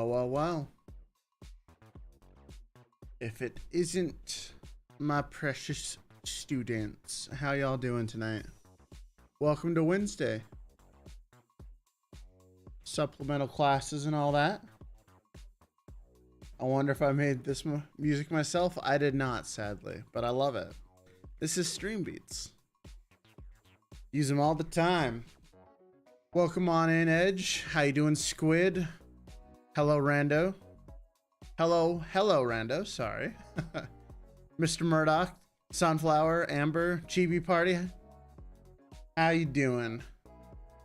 Well. If it isn't my precious students, how y'all doing tonight? Welcome to Wednesday. Supplemental classes and all that. I wonder if I made this music myself. I did not, sadly, but I love it. This is Stream Beats. Use them all the time. Welcome on in, Edge. How you doing, Squid? Hello, Rando. Hello, Rando. Sorry. Mr. Murdoch, Sunflower, Amber, Chibi Party. How you doing?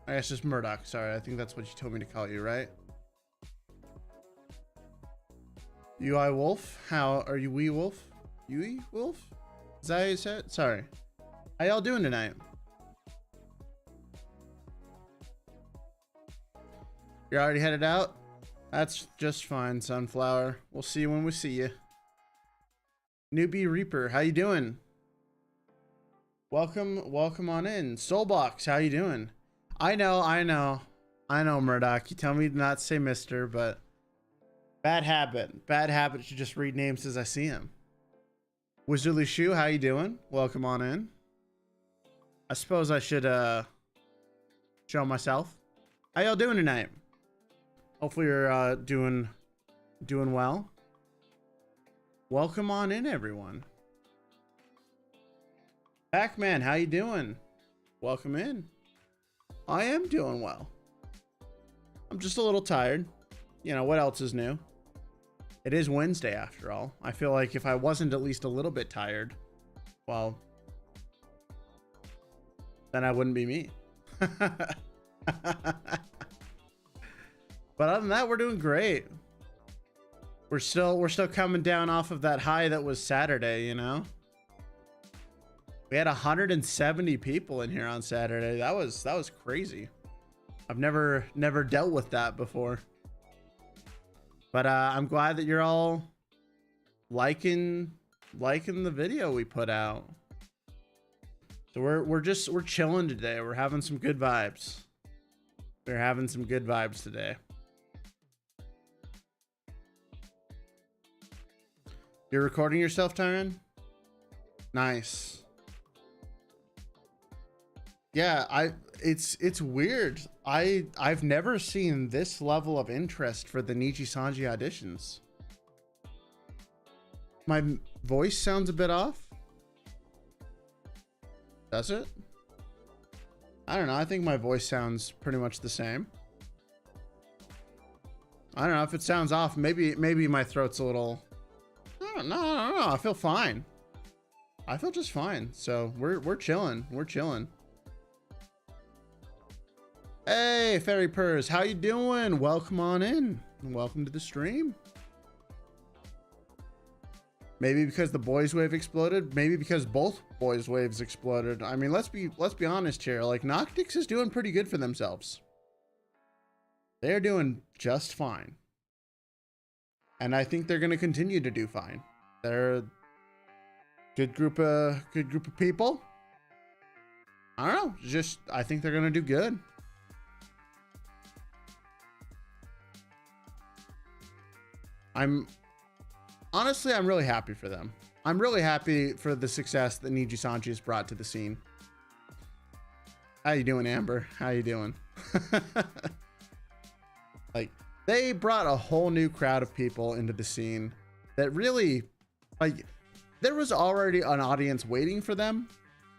I guess just Murdoch. Sorry, I think that's what you told me to call you, right? UI Wolf. How are you, Wee Wolf? Yui Wolf? Is that how you said it? Sorry. How y'all doing tonight? You're already headed out? That's just fine, Sunflower. We'll see you when we see you. Newbie Reaper, how you doing? Welcome on in. Soulbox, how you doing? I know, Murdoch. You tell me not to say Mister, but bad habit. Bad habit to just read names as I see them. Wizardly Shoe, how you doing? Welcome on in. I suppose I should show myself. How y'all doing tonight? Hopefully you're doing well. Welcome on in, everyone. Pac-Man, how you doing? Welcome in. I am doing well. I'm just a little tired. You know, what else is new? It is Wednesday after all. I feel like if I wasn't at least a little bit tired, well, then I wouldn't be me. But other than that, we're doing great. We're still coming down off of that high that was Saturday, you know? We had 170 people in here on Saturday. That was crazy. I've never dealt with that before. But I'm glad that you're all liking the video we put out. So we're chilling today. We're having some good vibes. We're having some good vibes today. You're recording yourself, Tyron? Nice. Yeah, it's weird. I've never seen this level of interest for the Nijisanji auditions. My voice sounds a bit off. Does it? I don't know. I think my voice sounds pretty much the same. I don't know if it sounds off. Maybe my throat's a little. No. I feel fine. I feel just fine. So we're chilling. We're chilling. Hey, Fairy Purrs, how you doing? Welcome on in. Welcome to the stream. Maybe because the boys wave exploded. Maybe because both boys waves exploded. I mean, let's be honest here. Like, Noctix is doing pretty good for themselves. They're doing just fine. And I think they're going to continue to do fine. They're a good group of people. I don't know. I think they're going to do good. Honestly, I'm really happy for them. I'm really happy for the success that Nijisanji has brought to the scene. How you doing, Amber? How you doing? Like, they brought a whole new crowd of people into the scene that really, like, there was already an audience waiting for them,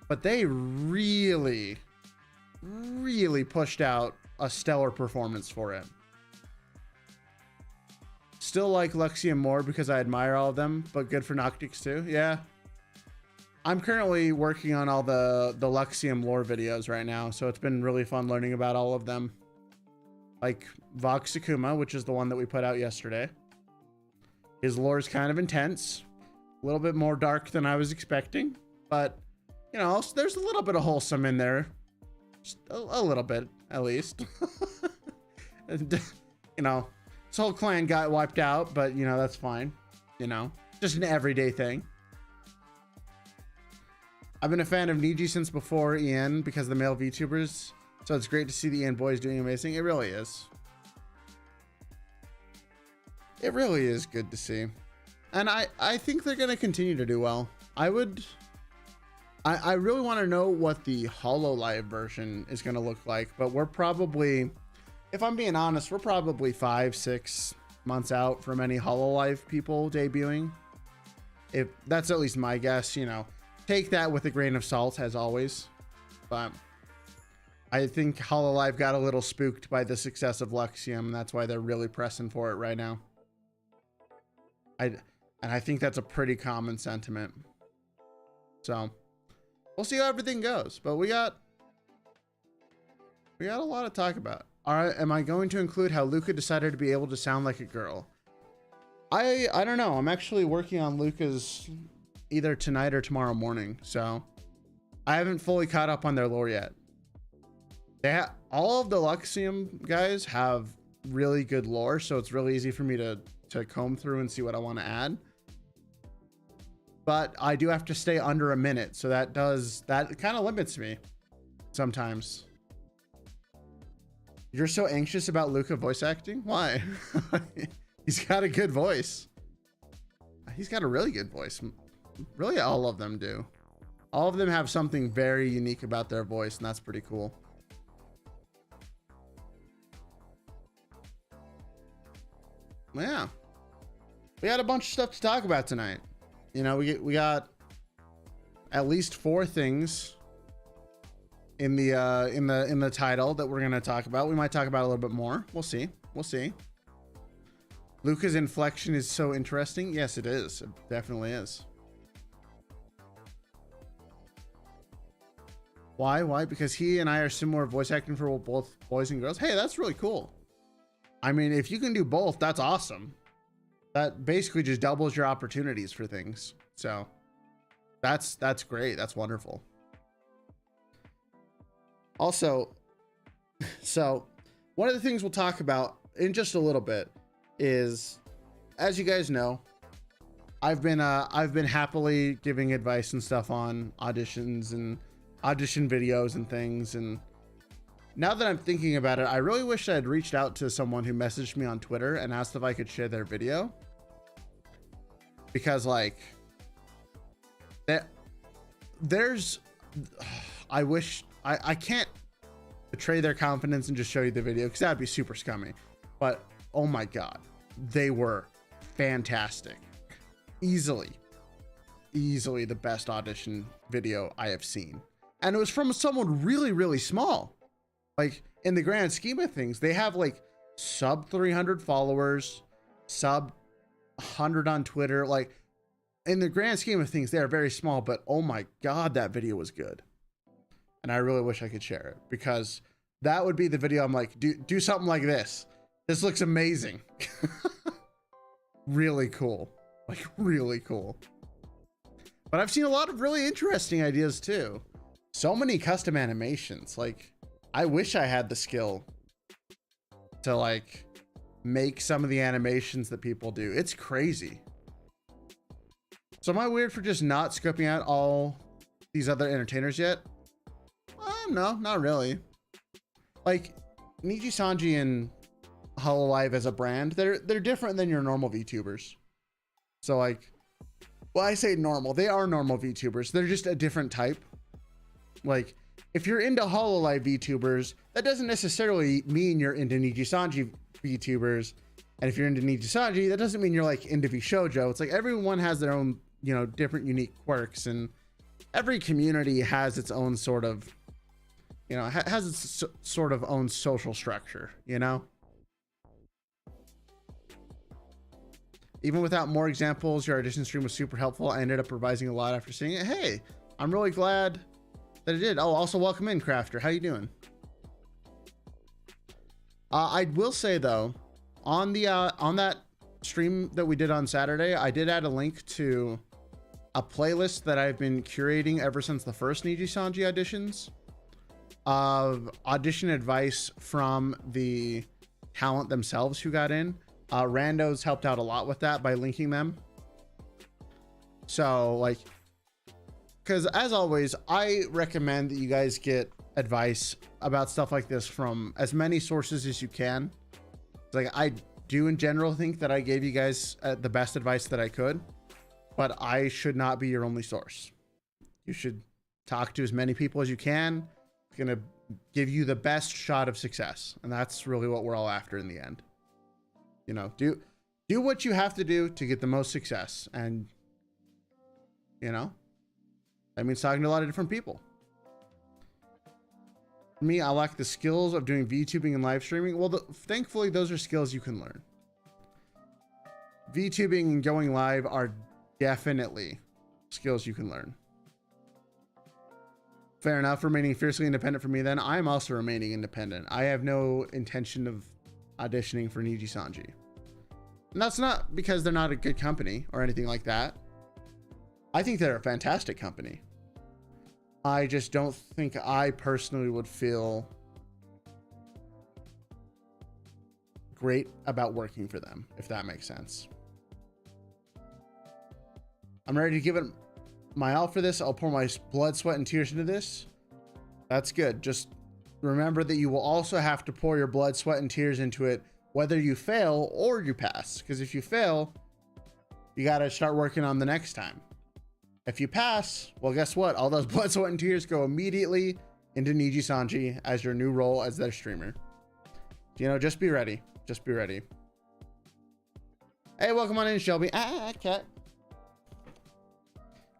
but they really pushed out a stellar performance for it. Still like Luxium more because I admire all of them, but good for Noctix too. Yeah. I'm currently working on all the Luxium lore videos right now, so it's been really fun learning about all of them. Like Vox Akuma, which is the one that we put out yesterday. His lore is kind of intense. A little bit more dark than I was expecting, but you know, there's a little bit of wholesome in there. Just a little bit, at least. And, you know, his whole clan got wiped out, but you know, that's fine. You know, just an everyday thing. I've been a fan of Niji since before Ian because of the male VTubers. So it's great to see the Ian boys doing amazing. It really is. It really is good to see. And I think they're going to continue to do well. I really want to know what the HoloLive version is going to look like, but we're probably, if I'm being honest, we're probably 5-6 months out from any HoloLive people debuting. If that's at least my guess, you know, take that with a grain of salt as always. But I think HoloLive got a little spooked by the success of Luxium, and that's why they're really pressing for it right now. And I think that's a pretty common sentiment. So we'll see how everything goes, but we got a lot to talk about. All right, am I going to include how Luca decided to be able to sound like a girl? I don't know. I'm actually working on Luca's either tonight or tomorrow morning, so I haven't fully caught up on their lore yet. All of the Luxium guys have really good lore, so it's really easy for me to comb through and see what I want to add. But I do have to stay under a minute, so that kind of limits me sometimes. You're so anxious about Luca voice acting? Why? He's got a good voice. He's got a really good voice. Really, all of them do. All of them have something very unique about their voice, and that's pretty cool. Yeah. We had a bunch of stuff to talk about tonight. You know, we got at least 4 things in the title that we're gonna talk about. We might talk about a little bit more. We'll see. We'll see. Luca's inflection is so interesting. Yes, it is. It definitely is. Why? Because he and I are similar voice acting for both boys and girls. Hey, that's really cool. I mean, if you can do both, that's awesome. That basically just doubles your opportunities for things. So that's great. That's wonderful. Also, so one of the things we'll talk about in just a little bit is, as you guys know, I've been happily giving advice and stuff on auditions and audition videos and things. And now that I'm thinking about it, I really wish I had reached out to someone who messaged me on Twitter and asked if I could share their video, because like I wish I can't betray their confidence and just show you the video, because that'd be super scummy. But oh my God, they were fantastic. Easily the best audition video I have seen. And it was from someone really, really small. Like, in the grand scheme of things, they have like sub 300 followers, sub 100 on Twitter. Like, in the grand scheme of things, they are very small, but oh my God, that video was good. And I really wish I could share it, because that would be the video I'm like, do something like this. This looks amazing. Really cool. Like, really cool. But I've seen a lot of really interesting ideas too. So many custom animations. Like, I wish I had the skill to like make some of the animations that people do. It's crazy. So am I weird for just not scoping out all these other entertainers yet? No, not really. Like, Nijisanji and HoloLive as a brand, they're different than your normal VTubers. So like, well, I say normal, they are normal VTubers. They're just a different type. Like, if you're into HoloLive VTubers, that doesn't necessarily mean you're into Nijisanji VTubers. And if you're into Nijisanji, that doesn't mean you're like into VShoujo. It's like everyone has their own, you know, different unique quirks, and every community has its own sort of, you know, has its sort of own social structure, you know? Even without more examples, your audition stream was super helpful. I ended up revising a lot after seeing it. Hey, I'm really glad that it did. Oh, also welcome in, Crafter. How you doing? I will say though, on that stream that we did on Saturday, I did add a link to a playlist that I've been curating ever since the first Nijisanji auditions, of audition advice from the talent themselves who got in. Randos helped out a lot with that by linking them. So like, because as always, I recommend that you guys get advice about stuff like this from as many sources as you can. Like, I do in general think that I gave you guys the best advice that I could, but I should not be your only source. You should talk to as many people as you can. It's going to give you the best shot of success. And that's really what we're all after in the end. You know, do what you have to do to get the most success. And, you know, that means talking to a lot of different people. For me, I lack the skills of doing VTubing and live streaming. Well, thankfully, those are skills you can learn. VTubing and going live are definitely skills you can learn. Fair enough. Remaining fiercely independent for me, then. I'm also remaining independent. I have no intention of auditioning for Nijisanji. And that's not because they're not a good company or anything like that. I think they're a fantastic company. I just don't think I personally would feel great about working for them, if that makes sense. I'm ready to give it my all for this. I'll pour my blood, sweat, and tears into this. That's good. Just remember that you will also have to pour your blood, sweat, and tears into it, whether you fail or you pass. Because if you fail, you got to start working on the next time. If you pass, well, guess what? All those blood, sweat, and tears go immediately into Nijisanji as your new role as their streamer. You know, just be ready. Just be ready. Hey, welcome on in, Shelby. Cat.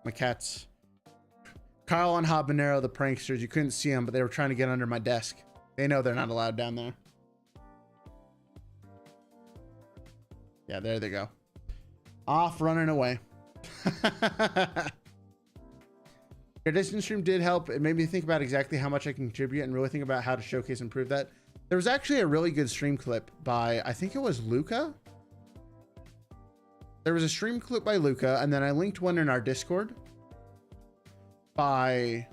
My cats. Carl and Habanero, the pranksters. You couldn't see them, but they were trying to get under my desk. They know they're not allowed down there. Yeah, there they go. Off running away. Your distance stream did help. It made me think about exactly how much I can contribute and really think about how to showcase and improve that. There was actually a really good stream clip by, I think it was Luca. There was a stream clip by Luca, and then I linked one in our Discord by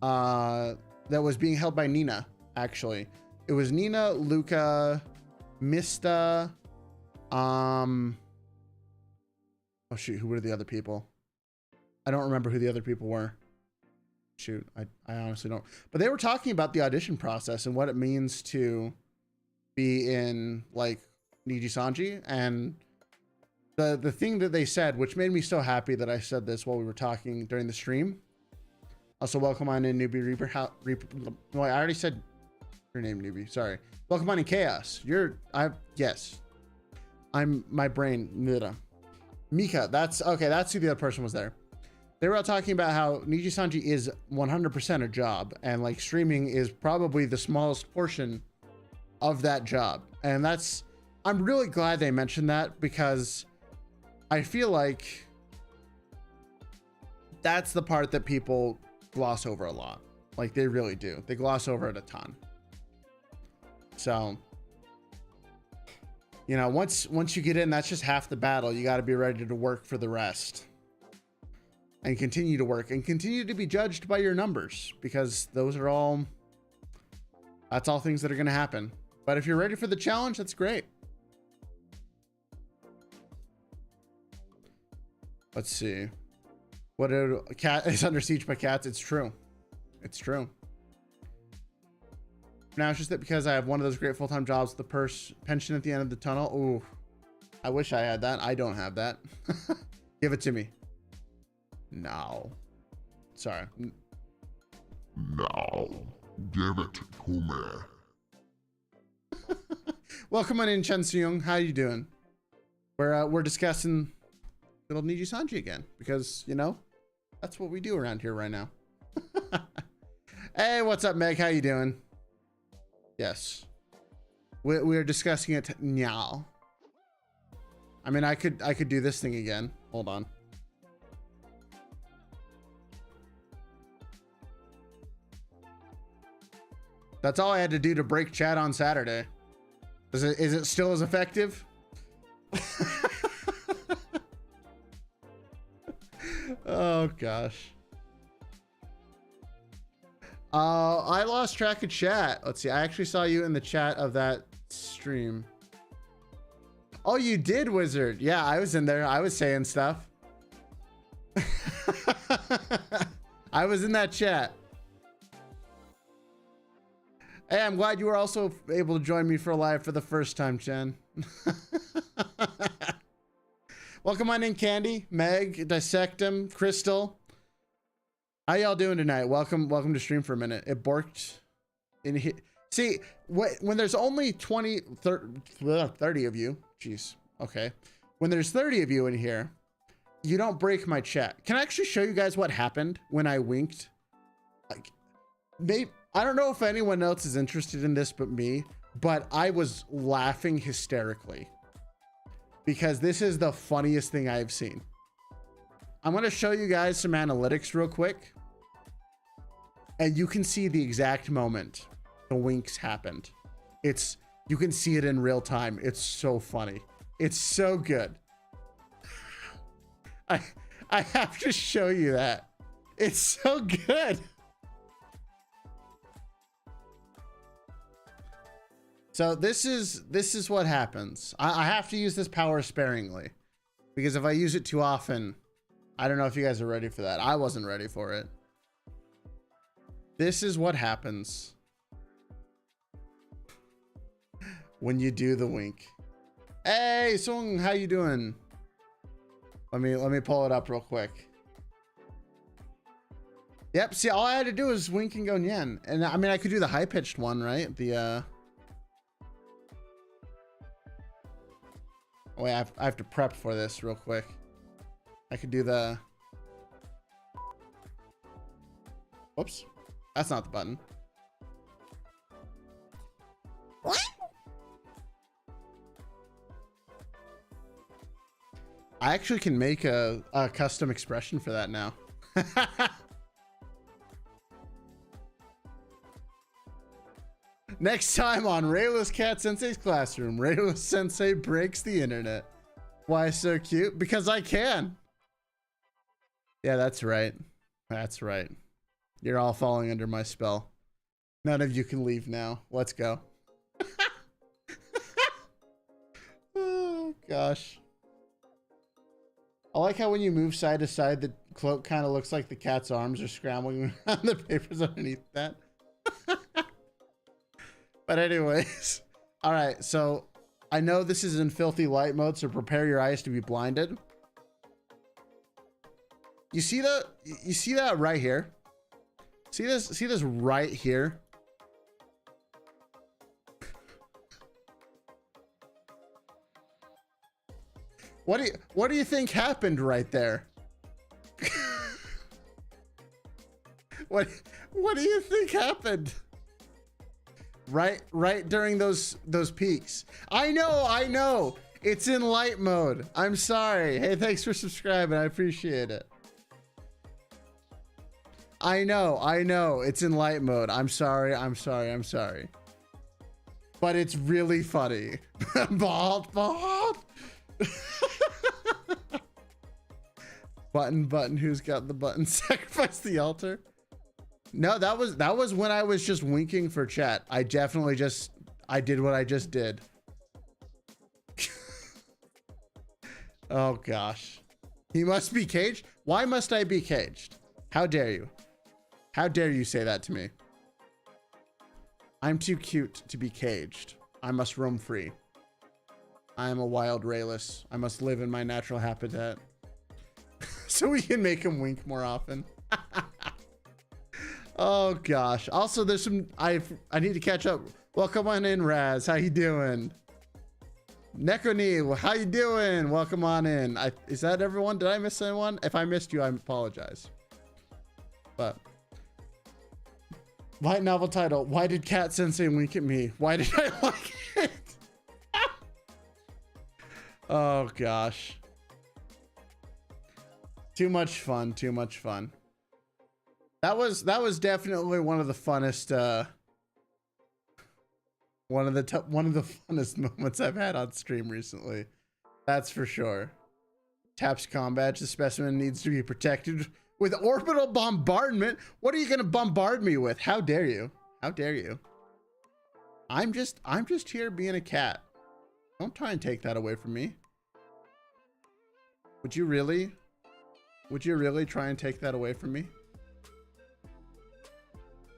that was being held by Nina. Actually, it was Nina, Luca, Mista. Oh shoot, who were the other people? I don't remember who the other people were. Shoot, I honestly don't. But they were talking about the audition process and what it means to be in like Nijisanji, and the thing that they said, which made me so happy that I said this while we were talking during the stream. Also, welcome on in, Newbie Reaper. No, I already said your name, Newbie. Sorry. Welcome on in, Chaos. Yes. I'm my brain. Mika. That's okay. That's who the other person was there. They were all talking about how Nijisanji is 100% a job, and like streaming is probably the smallest portion of that job. And I'm really glad they mentioned that, because I feel like that's the part that people gloss over a lot. Like they really do. They gloss over it a ton. So, you know, once you get in, that's just half the battle. You got to be ready to work for the rest. And continue to work and continue to be judged by your numbers, because that's all things that are going to happen. But if you're ready for the challenge, that's great. Let's see. What a cat is under siege by cats. It's true. It's true. Now it's just that because I have one of those great full-time jobs, the pension at the end of the tunnel. Ooh, I wish I had that. I don't have that. Give it to me. No. Sorry. Now, give it to me. Welcome on in, Chen Seung. How you doing? We're discussing little Nijisanji again, because you know that's what we do around here right now. Hey, what's up, Meg? How you doing? Yes, we're discussing it now. I mean, I could do this thing again. Hold on. That's all I had to do to break chat on Saturday. Is it still as effective? Oh gosh. I lost track of chat. Let's see. I actually saw you in the chat of that stream. Oh, you did, Wizard. Yeah, I was in there. I was saying stuff. I was in that chat. Hey, I'm glad you were also able to join me for live for the first time, Chen. Welcome on in, Candy, Meg, Dissectum, Crystal. How y'all doing tonight? Welcome to stream for a minute. It borked in here. See, when there's only 30 of you, jeez, okay. When there's 30 of you in here, you don't break my chat. Can I actually show you guys what happened when I winked? Like, I don't know if anyone else is interested in this but me, but I was laughing hysterically because this is the funniest thing I've seen. I'm going to show you guys some analytics real quick, and you can see the exact moment the winks happened. You can see it in real time. It's so funny. It's so good. I have to show you that. It's so good. So this is what happens. I have to use this power sparingly because if I use it too often, I don't know if you guys are ready for that. I wasn't ready for it. This is what happens when you do the wink. Hey, Sung, how you doing? Let me pull it up real quick. Yep, see, all I had to do was wink and go nyan. And I mean, I could do the high-pitched one, right? The, oh, wait, I have to prep for this real quick. I could do the... Whoops. That's not the button. What? I actually can make a custom expression for that now. Next time on Raelice Cat Sensei's Classroom, Raelice Sensei breaks the internet. Why so cute? Because I can. Yeah, that's right. That's right. You're all falling under my spell. None of you can leave now. Let's go. Oh, gosh. I like how when you move side to side, the cloak kind of looks like the cat's arms are scrambling around the papers underneath that. But anyways, all right. So I know this is in filthy light mode, so prepare your eyes to be blinded. You see that right here? See this right here? What do you think happened right there? What do you think happened? Right during those peaks. I know. It's in light mode. I'm sorry. Hey, thanks for subscribing. I appreciate it. I know. It's in light mode. I'm sorry. But it's really funny. Bald. Button, who's got the button? Sacrifice the altar. No, that was when I was just winking for chat. I definitely I did what I just did. Oh gosh. He must be caged? Why must I be caged? How dare you? How dare you say that to me? I'm too cute to be caged. I must roam free. I am a wild Raelice. I must live in my natural habitat. So we can make him wink more often. Oh gosh. Also, there's some I need to catch up. Welcome on in, Raz. How you doing? Nekoni, how you doing? Welcome on in. Is that everyone? Did I miss anyone? If I missed you, I apologize. But light novel title. Why did Cat Sensei wink at me? Why did I like it? Oh gosh. Too much fun. That was definitely one of the funnest one of the funnest moments I've had on stream recently. That's for sure. Taps combat. The specimen needs to be protected with orbital bombardment. What are you gonna bombard me with? How dare you? How dare you? I'm just here being a cat. Don't try and take that away from me. Would you really? Would you really try and take that away from me?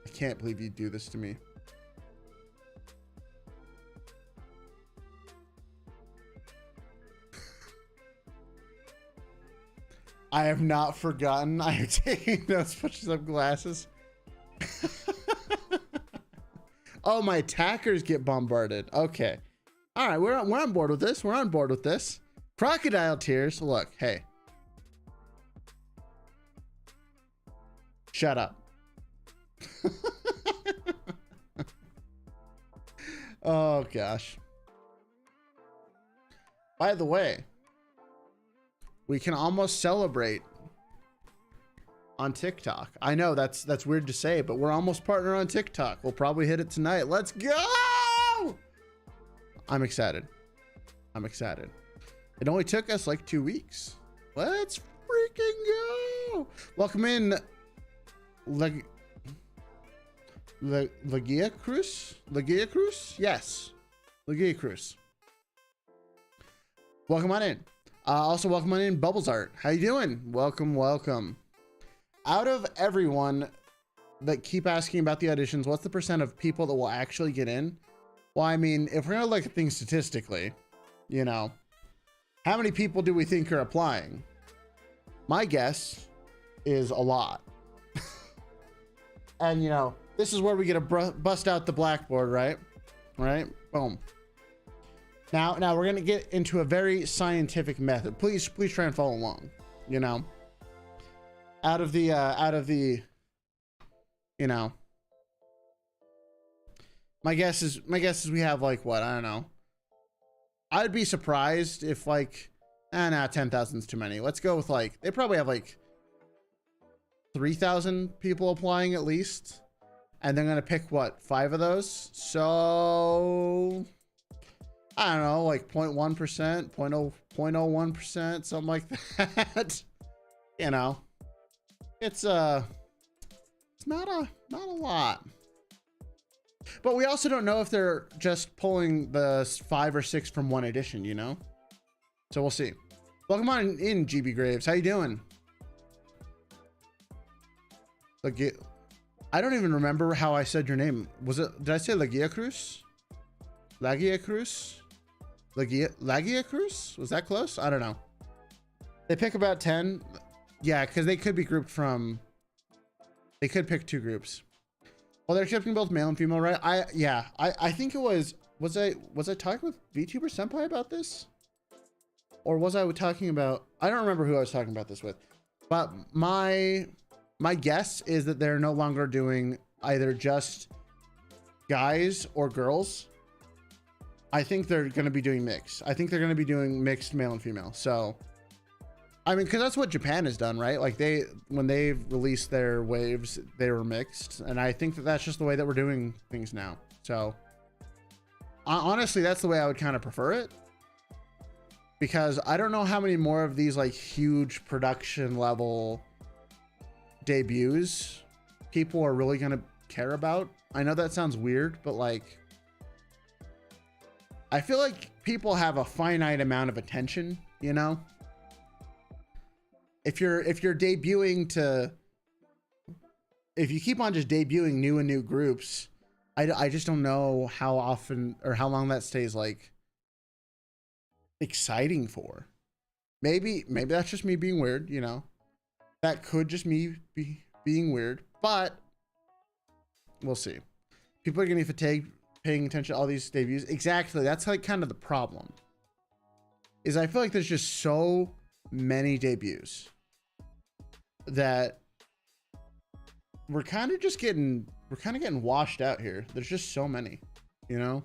I can't believe you'd do this to me. I have not forgotten. I am taking those push-up glasses. Oh, my attackers get bombarded. Okay. All right, we're on board with this. We're on board with this. Crocodile tears. Look, hey. Shut up. Oh gosh. By the way, we can almost celebrate on TikTok. I know that's weird to say, but we're almost partner on TikTok. We'll probably hit it tonight. Let's go! I'm excited. I'm excited. It only took us like 2 weeks. Let's freaking go! Welcome in, Lagia Cruz? Lagia Cruz? Yes. Lagia Cruz. Welcome on in. Also welcome on in Bubbles Art. How you doing? Welcome, welcome. Out of everyone that keep asking about the auditions, what's the percent of people that will actually get in? Well, I mean, if we're gonna look at things statistically, you know, how many people do we think are applying? My guess is a lot. And you know, this is where we get to bust out the blackboard, right? Right? Boom. Now we're gonna get into a very scientific method. Please try and follow along. You know, out of the, you know, my guess is we have like what, I don't know. I'd be surprised if like, nah, 10,000 is too many. Let's go with like, they probably have like 3,000 people applying at least. And they're going to pick what, 5 of those? So I don't know, like 0.1%, 0.01%, something like that. You know, it's not a lot. But we also don't know if they're just pulling the 5 or 6 from one edition, you know? So we'll see. Welcome on in, GB Graves. How you doing? Look, I don't even remember how I said your name. Did I say Lagia Cruz? Lagia Cruz? Lagia Cruz? Was that close? I don't know. They pick about 10. Yeah, because they could be grouped from, they could pick 2 groups. Well, they're accepting both male and female, right? I think it was I talking with VTuber Senpai about this? Or was I talking about, I don't remember who I was talking about this with, but my guess is that they're no longer doing either just guys or girls. I think they're going to be doing mix. I think they're going to be doing mixed male and female. So, I mean, because that's what Japan has done, right? Like when they've released their waves, they were mixed. And I think that that's just the way that we're doing things now. So honestly, that's the way I would kind of prefer it. Because I don't know how many more of these like huge production level debuts people are really going to care about. I know that sounds weird, but like, I feel like people have a finite amount of attention, you know? If you're debuting to, if you keep on just debuting new groups, I just don't know how often or how long that stays like exciting for. Maybe that's just me being weird, you know? That could just me being weird, but we'll see. People are getting fatigued paying attention to all these debuts. Exactly. That's like kind of the problem. Is I feel like there's just so many debuts that we're kind of getting washed out here. There's just so many, you know?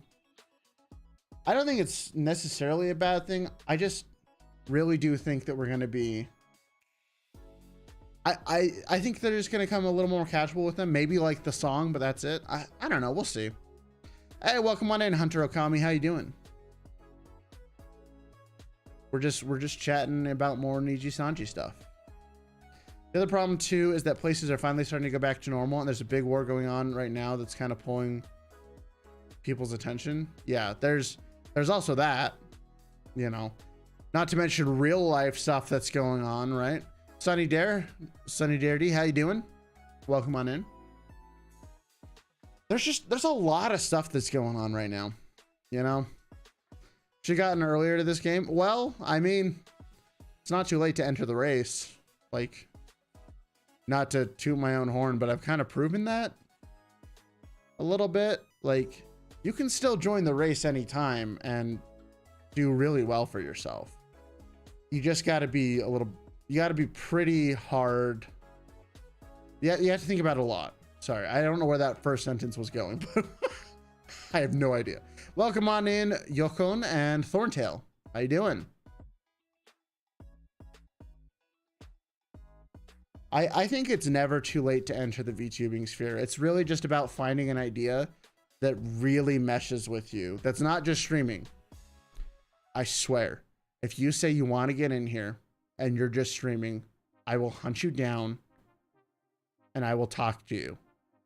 I don't think it's necessarily a bad thing. I just really do think that we're going to be, I think they're just going to come a little more casual with them. Maybe like the song, but that's it. I don't know. We'll see. Hey, welcome on in, Hunter Okami. How you doing? We're just chatting about more Nijisanji stuff. The other problem too is that places are finally starting to go back to normal, and there's a big war going on right now that's kind of pulling people's attention. Yeah, there's also that, you know, not to mention real life stuff that's going on, right? Sunny Dare D, how you doing? Welcome on in. There's a lot of stuff that's going on right now, you know? Should have gotten earlier to this game. Well, I mean, it's not too late to enter the race. Like, not to toot my own horn, but I've kind of proven that a little bit. Like, you can still join the race anytime and do really well for yourself. You just got to be you got to be pretty hard. Yeah, you have to think about it a lot. Sorry, I don't know where that first sentence was going, but I have no idea. Welcome on in, Yokon and Thorntail. How you doing? I think it's never too late to enter the VTubing sphere. It's really just about finding an idea that really meshes with you. That's not just streaming. I swear, if you say you want to get in here and you're just streaming, I will hunt you down and I will talk to you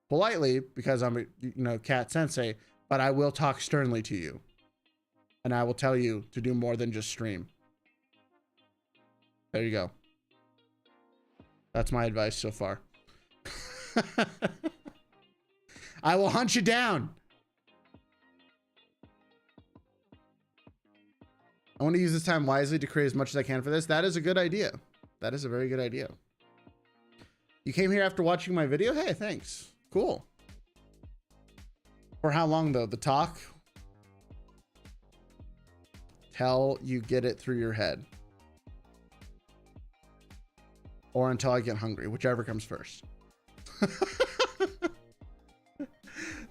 politely because I'm a cat sensei, but I will talk sternly to you and I will tell you to do more than just stream. There you go. That's my advice so far. I will hunt you down. I want to use this time wisely to create as much as I can for this. That is a good idea. That is a very good idea. You came here after watching my video? Hey, thanks. Cool. For how long though? The talk? Till you get it through your head. Or until I get hungry, whichever comes first.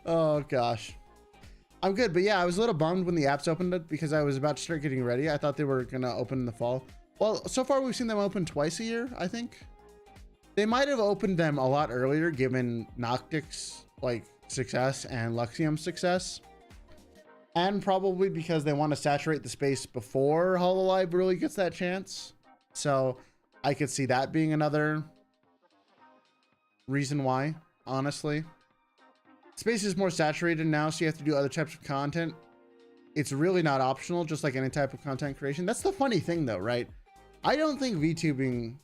Oh gosh. I'm good, but yeah, I was a little bummed when the apps opened it because I was about to start getting ready. I thought they were gonna open in the fall. Well, so far we've seen them open twice a year, I think. They might have opened them a lot earlier given Noctic's like success and Luxium's success. And probably because they want to saturate the space before HoloLive really gets that chance. So I could see that being another reason why, honestly. Space is more saturated now, so you have to do other types of content. It's really not optional, just like any type of content creation. That's the funny thing though, right? I don't think VTubing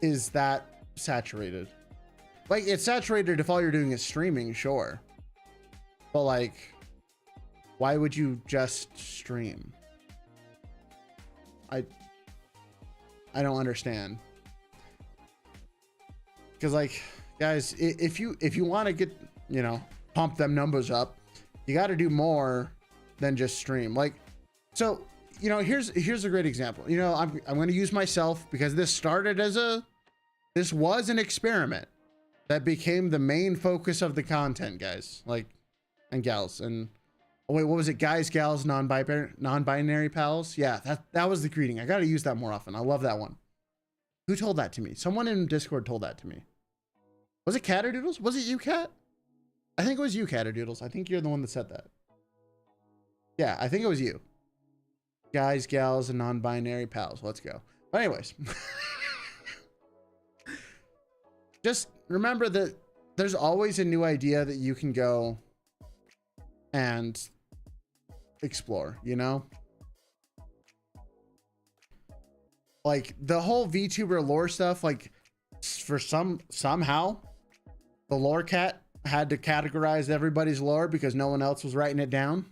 is that saturated. Like, it's saturated if all you're doing is streaming, sure. But like, why would you just stream? I don't understand. Because like, guys, if you want to get, pump them numbers up, you got to do more than just stream. Like, so, here's a great example. I'm going to use myself because this was an experiment that became the main focus of the content, guys, like, and gals. And oh wait, what was it? Guys, gals, non-binary pals. Yeah, that was the greeting. I got to use that more often. I love that one. Who told that to me? Someone in Discord told that to me. Was it Catterdoodles? Was it you, Cat? I think it was you, Catterdoodles. I think you're the one that said that. Yeah, I think it was you. Guys, gals, and non-binary pals. Let's go. But anyways. Just remember that there's always a new idea that you can go and explore, Like the whole VTuber lore stuff, like for somehow the lore cat had to categorize everybody's lore because no one else was writing it down.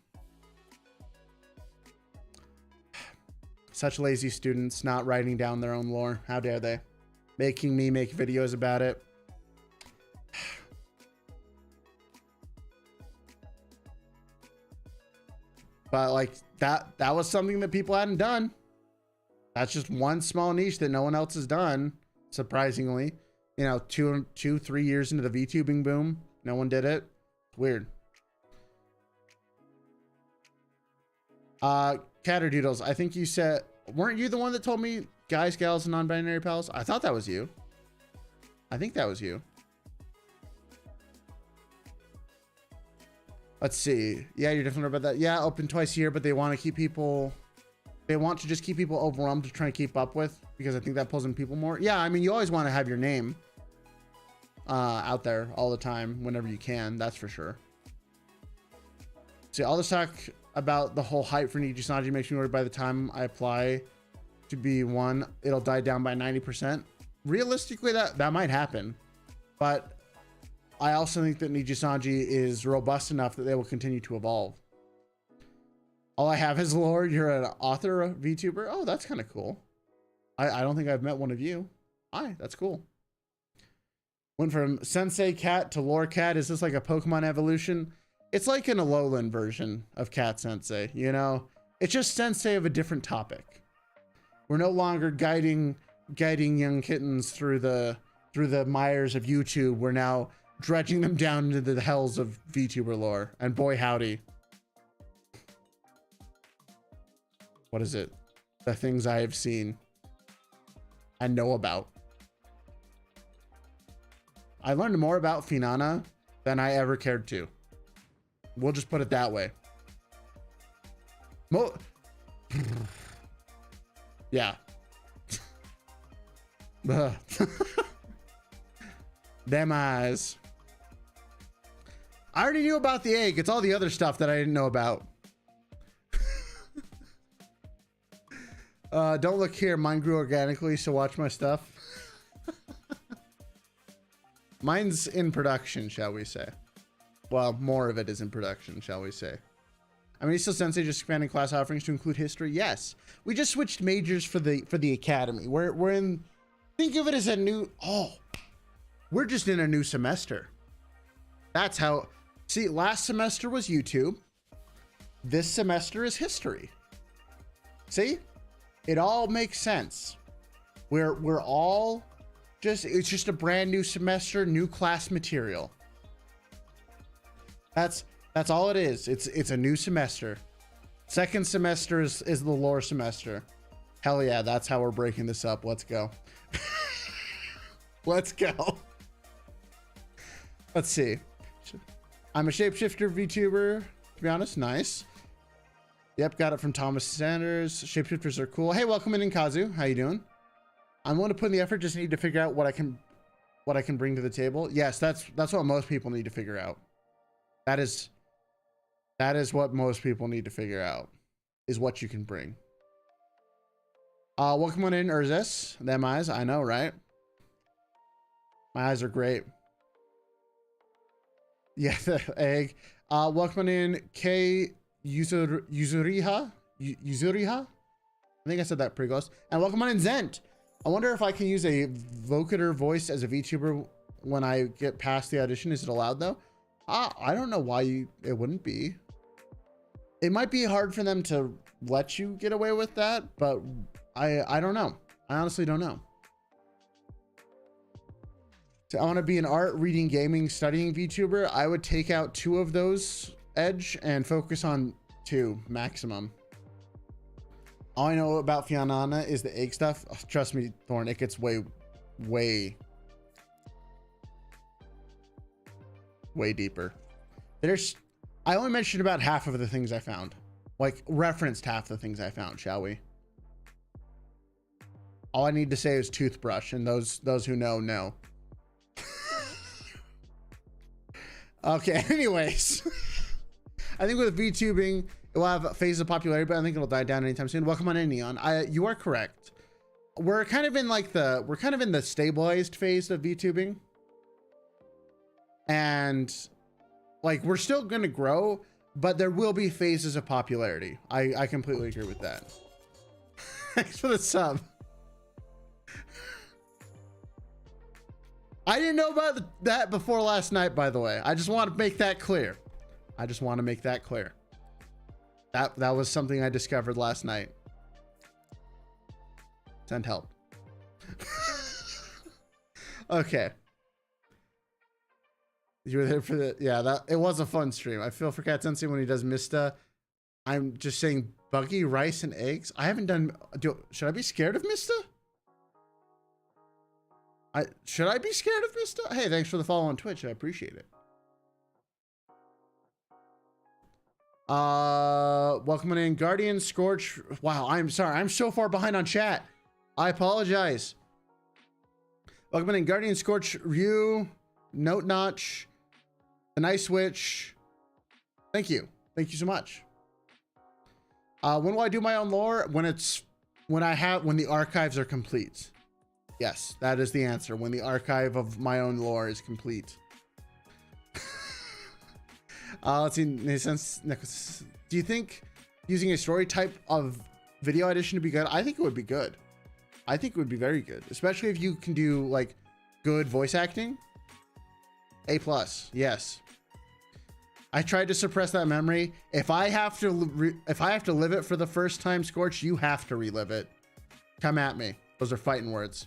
Such lazy students not writing down their own lore. How dare they? Making me make videos about it. But like that was something that people hadn't done. That's just one small niche that no one else has done. Surprisingly, 2-3 years into the VTubing boom, no one did it. Weird. Catterdoodles, I think you said, weren't you the one that told me guys, gals, and non-binary pals? I thought that was you. I think that was you. Let's see. Yeah, you're definitely right about that. Yeah, open twice a year, but they want to keep people. They want to just keep people overwhelmed to try and keep up with, because I think that pulls in people more. Yeah, I mean, you always want to have your name out there all the time whenever you can. That's for sure. See, all this talk about the whole hype for Nijisanji makes me worried by the time I apply to be one, it'll die down by 90%. Realistically, that might happen. But I also think that Nijisanji is robust enough that they will continue to evolve. All I have is lore. You're an author, a VTuber. Oh, that's kind of cool. I don't think I've met one of you. Hi, that's cool. Went from Sensei Cat to Lore Cat. Is this like a Pokemon evolution? It's like an Alolan version of Cat Sensei, you know? It's just Sensei of a different topic. We're no longer guiding young kittens through the mires of YouTube. We're now dredging them down into the hells of VTuber lore. And boy howdy. What is it? The things I have seen and know about. I learned more about Finana than I ever cared to. We'll just put it that way. Yeah. Them eyes. I already knew about the egg. It's all the other stuff that I didn't know about. Don't look here. Mine grew organically, so watch my stuff. Mine's in production, shall we say. Well, more of it is in production, shall we say. I mean, still Sensei just expanding class offerings to include history. Yes. We just switched majors for the academy. We're in, think of it as a new, we're just in a new semester. That's how, see, last semester was YouTube. This semester is history. See? It all makes sense. We're all just, it's just a brand new semester, new class material. That's all it is. It's a new semester. Second semester is the lore semester. Hell yeah, that's how we're breaking this up. Let's go. Let's go. Let's see. I'm a shapeshifter VTuber, to be honest. Nice. Yep, got it from Thomas Sanders. Shapeshifters are cool. Hey, welcome in Kazu. How you doing? I'm willing to put in the effort, just need to figure out what I can bring to the table. Yes, that's what most people need to figure out. That is what most people need to figure out, is what you can bring. Welcome on in, Urzes. Them eyes, I know, right? My eyes are great. Yeah, the egg. Welcome on in, K Yuzuriha. I think I said that pretty close. And welcome on in, Zent. I wonder if I can use a vocator voice as a VTuber when I get past the audition. Is it allowed though? I don't know why it wouldn't be. It might be hard for them to let you get away with that, but I don't know. I honestly don't know. So I want to be an art, reading, gaming, studying VTuber. I would take out 2 of those edge and focus on 2 maximum. All I know about Fianana is the egg stuff. Oh, trust me, Thorn, it gets way deeper. I only mentioned about half of the things I found. Like, referenced half the things I found, shall we? All I need to say is toothbrush, and those who know. Okay, anyways. I think with VTubing, it will have a phase of popularity, but I think it'll die down anytime soon. Welcome on in, Neon. You are correct. We're kind of in the stabilized phase of VTubing. And like, we're still gonna grow, but there will be phases of popularity. I completely agree with that. Thanks for the sub. I didn't know about that before last night, by the way. I just want to make that clear. That was something I discovered last night. Send help. Okay. You were there for the, yeah, it was a fun stream. I feel for Cat Sensei when he does Mista. I'm just saying buggy rice and eggs. I haven't done, should I be scared of Mista? Should I be scared of Mista? Hey, thanks for the follow on Twitch. I appreciate it. Welcome in, Guardian Scorch. Wow, I'm sorry. I'm so far behind on chat. I apologize. Welcome in, Guardian Scorch, Ryu, Note Notch, The Nice Witch. Thank you. Thank you so much. When will I do my own lore? When the archives are complete. Yes, that is the answer. When the archive of my own lore is complete. Let's see. Do you think using a story type of video edition to be good? I think it would be good. I think it would be very good, especially if you can do like good voice acting. A+, yes. I tried to suppress that memory. If I have to live it for the first time, Scorch, you have to relive it. Come at me. Those are fighting words.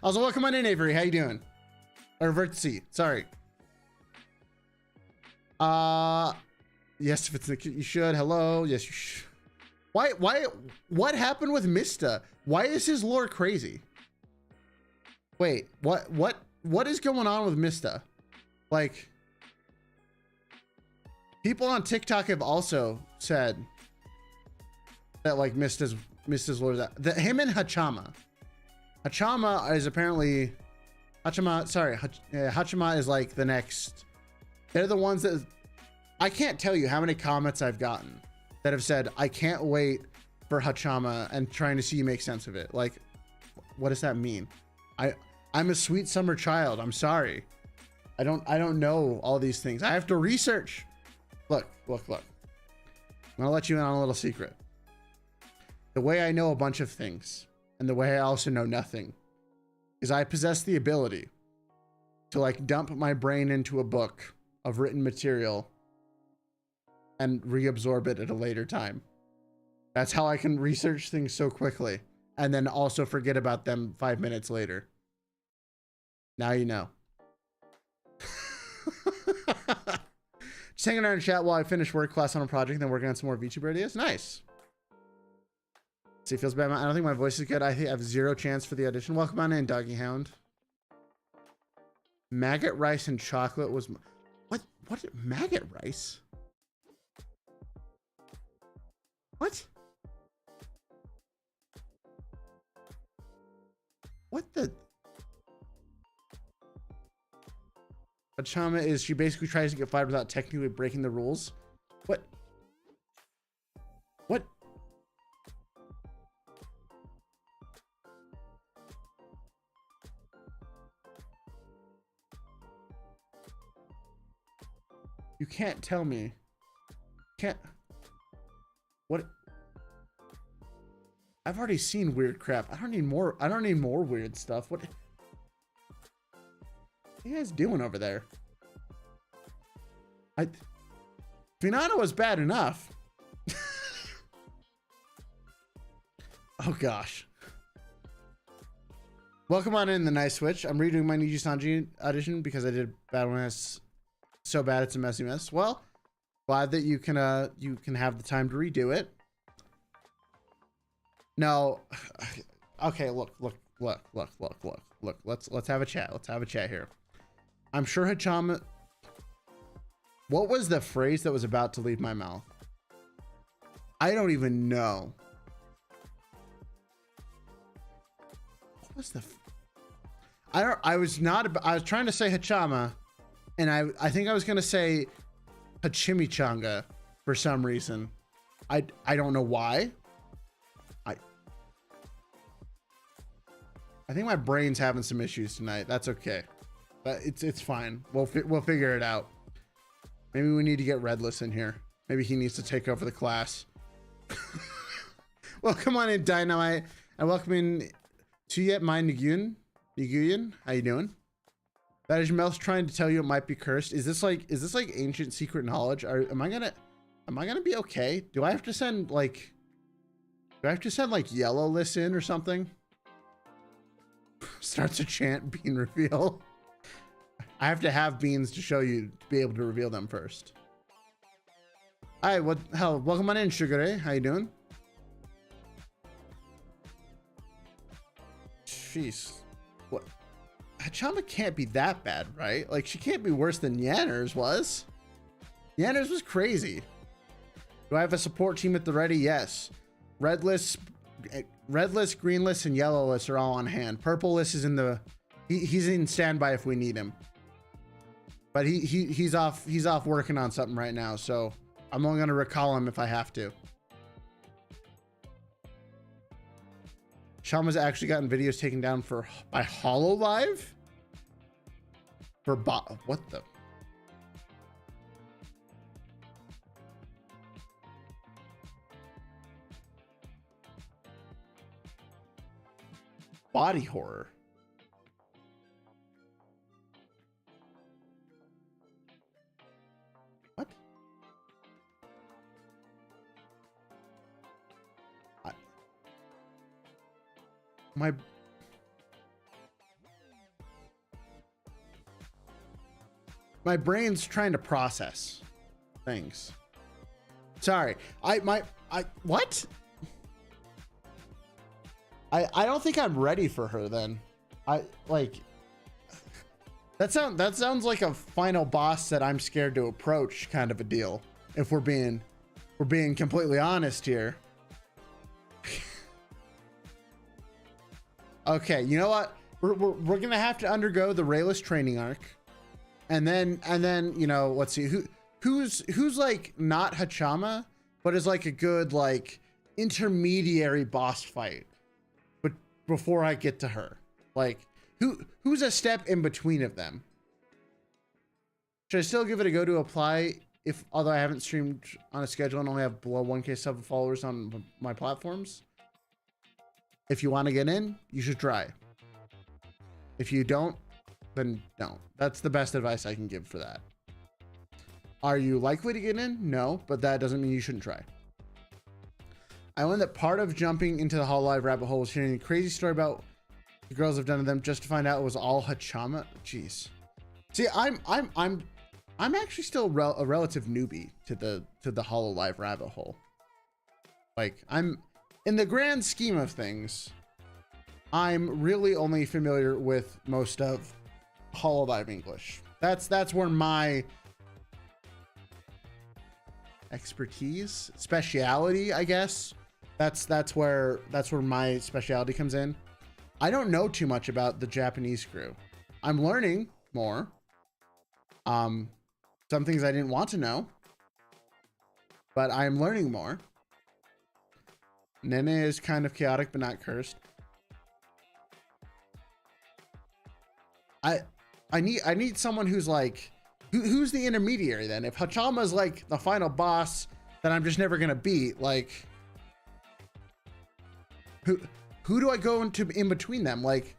Also, welcome on in, Avery. How you doing? Or Vertice. Sorry. Yes, if it's the you should. Hello. Yes, you should. Why? What happened with Mista? Why is his lore crazy? Wait, what is going on with Mista? Like, people on TikTok have also said that like Mista's lore that him and Hachama. Hachama is apparently Hachama is like the next. They're the ones that I can't tell you how many comments I've gotten that have said, I can't wait for Hachama and trying to see you make sense of it. Like, what does that mean? I'm a sweet summer child. I'm sorry. I don't know all these things. I have to research. Look. I'm gonna let you in on a little secret. The way I know a bunch of things and the way I also know nothing is I possess the ability to like dump my brain into a book of written material and reabsorb it at a later time. That's how I can research things so quickly and then also forget about them 5 minutes later. Now you know. Just hanging around in chat while I finish work class on a project and then working on some more VTuber ideas. Nice. See, feels bad. I don't think my voice is good. I think I have zero chance for the audition. Welcome on in, Doggy Hound. Maggot rice and chocolate was... What maggot rice? What? What the... Hachama is, she basically tries to get fired without technically breaking the rules. What? You can't tell me. Can't. What? I've already seen weird crap. I don't need more weird stuff. What are you guys doing over there? Finano was bad enough. Oh gosh. Welcome on in, the nice switch. I'm redoing my Nijisanji audition because I did bad when it's so bad it's a messy mess. Well, glad that you can have the time to redo it. No. Okay, look. Let's have a chat. Let's have a chat here. I'm sure Hachama... What was the phrase that was about to leave my mouth? I don't even know. What was the... I was trying to say Hachama, and I think I was going to say Hachimichanga for some reason. I don't know why. I think my brain's having some issues tonight. That's okay. But it's fine. We'll figure it out. Maybe we need to get Raelice in here. Maybe he needs to take over the class. Welcome on in, Dynamite, and welcome in to yet my Nguyen. How you doing? That is your mouse trying to tell you it might be cursed. Is this like ancient secret knowledge? Am I gonna be okay? Do I have to send like Yellowlist in or something? Starts a chant, bean reveal. I have to have beans to show you to be able to reveal them first. Hi, what hell? Welcome on in, Sugar Ray. How you doing? Jeez. What? Hachama can't be that bad, right? Like, she can't be worse than Yanners was. Yanners was crazy. Do I have a support team at the ready? Yes. Red list, green list, and yellow list are all on hand. Purple list is in the... He's in standby if we need him. But he's off working on something right now, so I'm only gonna recall him if I have to. Shama's actually gotten videos taken down by HoloLive? What the? Body horror. What? My brain's trying to process things. Sorry. What? I don't think I'm ready for her then. That sounds like a final boss that I'm scared to approach kind of a deal. If we're being completely honest here. Okay, you know what? We're gonna have to undergo the Raelice training arc. And then, you know, let's see who's like not Hachama, but is like a good like intermediary boss fight. But before I get to her, like who's a step in between of them? Should I still give it a go to apply although I haven't streamed on a schedule and only have below 1K sub followers on my platforms? If you want to get in, you should try. If you don't, then don't. That's the best advice I can give for that. Are you likely to get in? No, but that doesn't mean you shouldn't try. I learned that part of jumping into the Hololive rabbit hole was hearing a crazy story about the girls have done to them just to find out it was all Hachama. Jeez. See, I'm actually still a relative newbie to the Hololive rabbit hole. Like, I'm in the grand scheme of things, I'm really only familiar with most of Hololive English. That's where my expertise, speciality, I guess. That's where my speciality comes in. I don't know too much about the Japanese crew. I'm learning more. Some things I didn't want to know, but I'm learning more. Nene is kind of chaotic, but not cursed. I need someone who's like, who's the intermediary then? If Hachama's like the final boss that I'm just never gonna beat, like, who do I go into in between them? Like,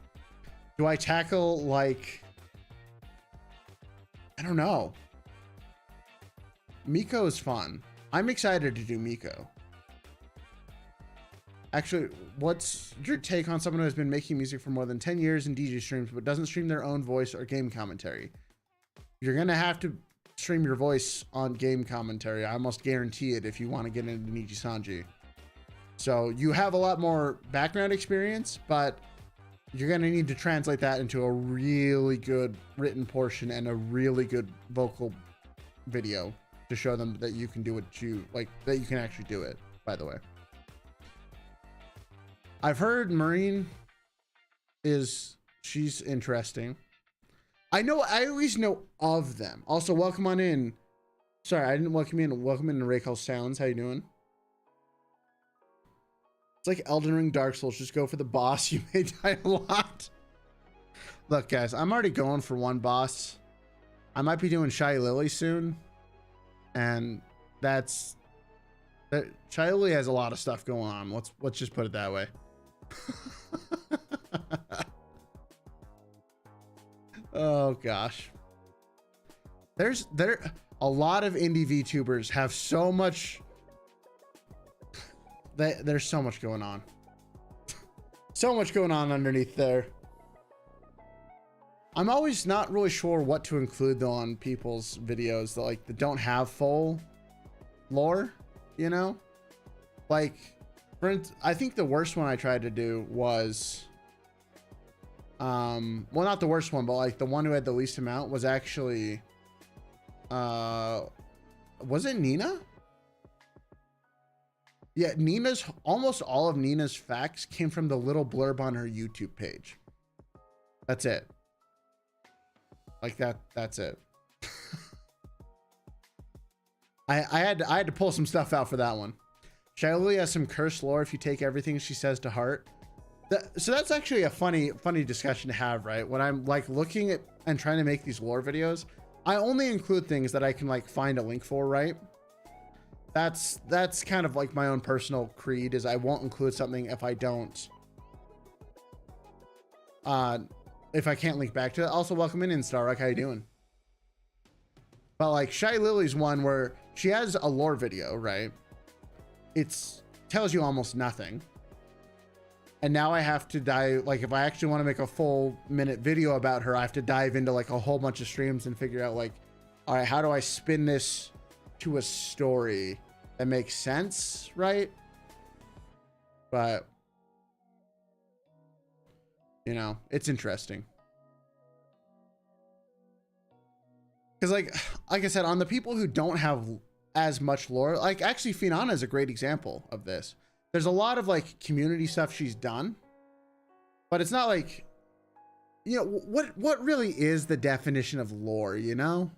do I tackle like, I don't know. Miko is fun. I'm excited to do Miko. Actually, what's your take on someone who has been making music for more than 10 years in DJ streams, but doesn't stream their own voice or game commentary? You're going to have to stream your voice on game commentary. I almost guarantee it if you want to get into Nijisanji. So you have a lot more background experience, but you're going to need to translate that into a really good written portion and a really good vocal video to show them that you can do what you like, that you can actually do it, by the way. I've heard Marine she's interesting. I at least know of them. Also, welcome on in. Sorry, I didn't welcome in. Welcome in to Raelice Sounds. How you doing? It's like Elden Ring, Dark Souls. Just go for the boss. You may die a lot. Look, guys, I'm already going for one boss. I might be doing Shy Lily soon. And Shy Lily has a lot of stuff going on. Let's just put it that way. Oh gosh, there's a lot of indie VTubers have so much. There's so much going on. So much going on underneath there. I'm always not really sure what to include though on people's videos that don't have full lore, you know? Like, for instance, I think the worst one I tried to do was well, not the worst one, but like the one who had the least amount was actually was it Nina? Yeah, almost all of Nina's facts came from the little blurb on her YouTube page. That's it. Like that's it. I had to pull some stuff out for that one. Shailily has some cursed lore if you take everything she says to heart. So that's actually a funny discussion to have, right? When I'm like looking at and trying to make these lore videos, I only include things that I can like find a link for, right? That's kind of like my own personal creed, is I won't include something if I don't if I can't link back to it. Also, welcome in, Starrock. How you doing? But like Shy Lily's one where she has a lore video, right? It's tells you almost nothing. And now I have to dive, like if I actually want to make a full minute video about her, I have to dive into like a whole bunch of streams and figure out like, all right, how do I spin this to a story that makes sense, right? But you know, it's interesting. Because like I said, on the people who don't have as much lore, like actually Finana is a great example of this. There's a lot of like community stuff she's done, but it's not like, you know, what really is the definition of lore, you know?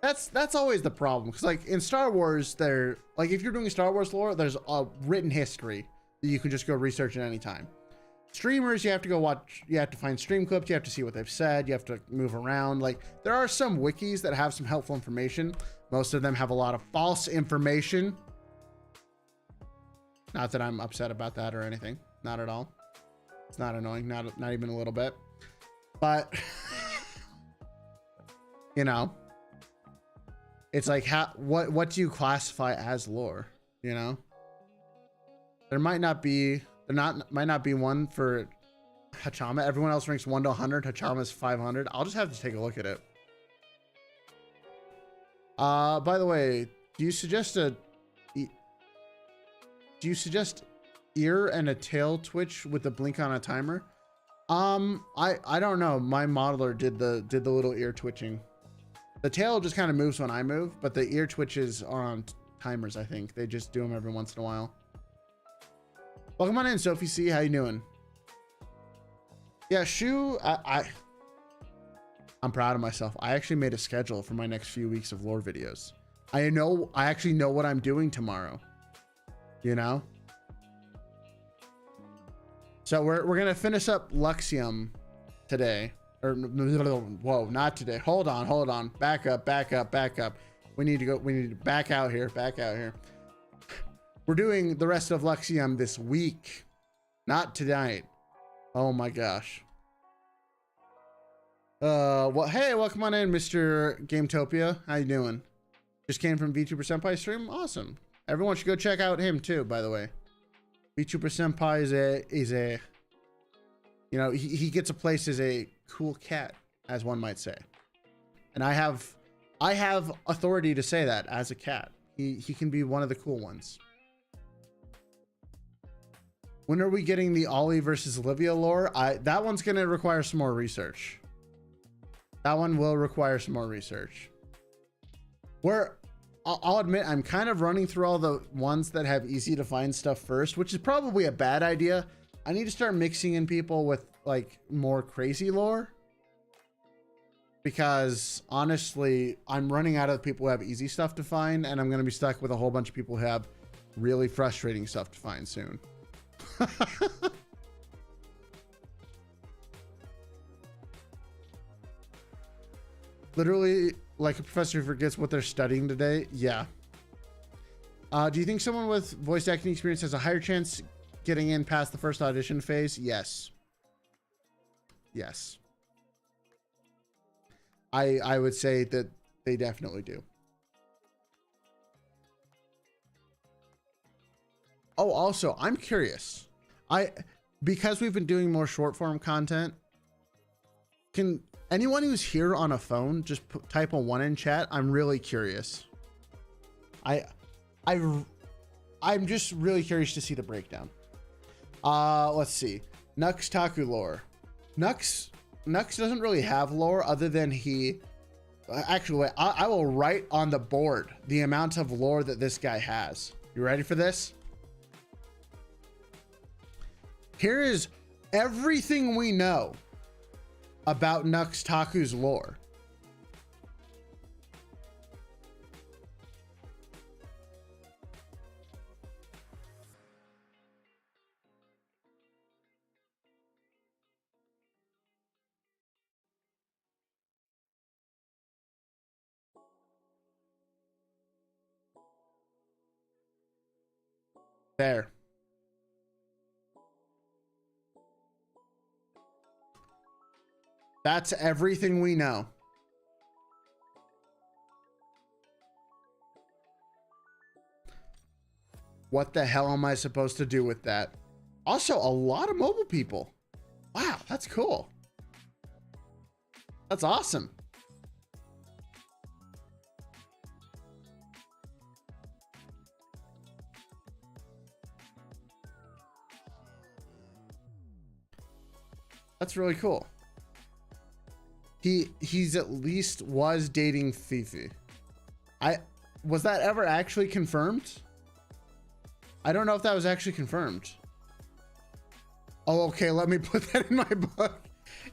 That's always the problem. Because like in Star Wars, there, like if you're doing Star Wars lore, there's a written history that you can just go research at any time. Streamers, you have to go watch, you have to find stream clips, you have to see what they've said, you have to move around. Like there are some wikis that have some helpful information. Most of them have a lot of false information. Not that I'm upset about that or anything. Not at all. It's not annoying. Not even a little bit. But, you know, it's like, what do you classify as lore? You know, there might not be one for Hachama. Everyone else ranks 1 to 100. Hachama's 500. I'll just have to take a look at it. By the way, do you suggest ear and a tail twitch with the blink on a timer? I don't know. My modeler did the little ear twitching. The tail just kind of moves when I move, but the ear twitches are on timers. I think they just do them every once in a while. Welcome on in, Sophie C. How you doing? Yeah, Shu, I'm proud of myself. I actually made a schedule for my next few weeks of lore videos. I actually know what I'm doing tomorrow. You know? So we're going to finish up Luxium today. Or, whoa, not today. Hold on. Back up. We need to back out here. We're doing the rest of Luxium this week. Not tonight. Oh my gosh. Well, hey, welcome on in, Mr. Gametopia. How you doing? Just came from VTuber Senpai stream. Awesome. Everyone should go check out him too, by the way. VTuber Senpai is a you know, he gets a place as a cool cat, as one might say. And I have authority to say that as a cat. He can be one of the cool ones. When are we getting the Ollie versus Olivia lore? That one's going to require some more research. That one will require some more research. I'll admit, I'm kind of running through all the ones that have easy to find stuff first, which is probably a bad idea. I need to start mixing in people with like more crazy lore. Because honestly, I'm running out of people who have easy stuff to find, and I'm going to be stuck with a whole bunch of people who have really frustrating stuff to find soon. Literally like a professor who forgets what they're studying today. Yeah. Do you think someone with voice acting experience has a higher chance getting in past the first audition phase? Yes. I would say that they definitely do. Oh, also, I'm curious. Because we've been doing more short form content, can anyone who's here on a phone just type a 1 in chat? I'm really curious. I'm just really curious to see the breakdown. Let's see. Nux Taku lore. Nux doesn't really have lore other than he... Actually, I will write on the board the amount of lore that this guy has. You ready for this? Here is everything we know about Nux Taku's lore. There. That's everything we know. What the hell am I supposed to do with that? Also, a lot of mobile people. Wow, that's cool. That's awesome. That's really cool. He's at least was dating Fifi. Was that ever actually confirmed? I don't know if that was actually confirmed. Oh, okay, let me put that in my book.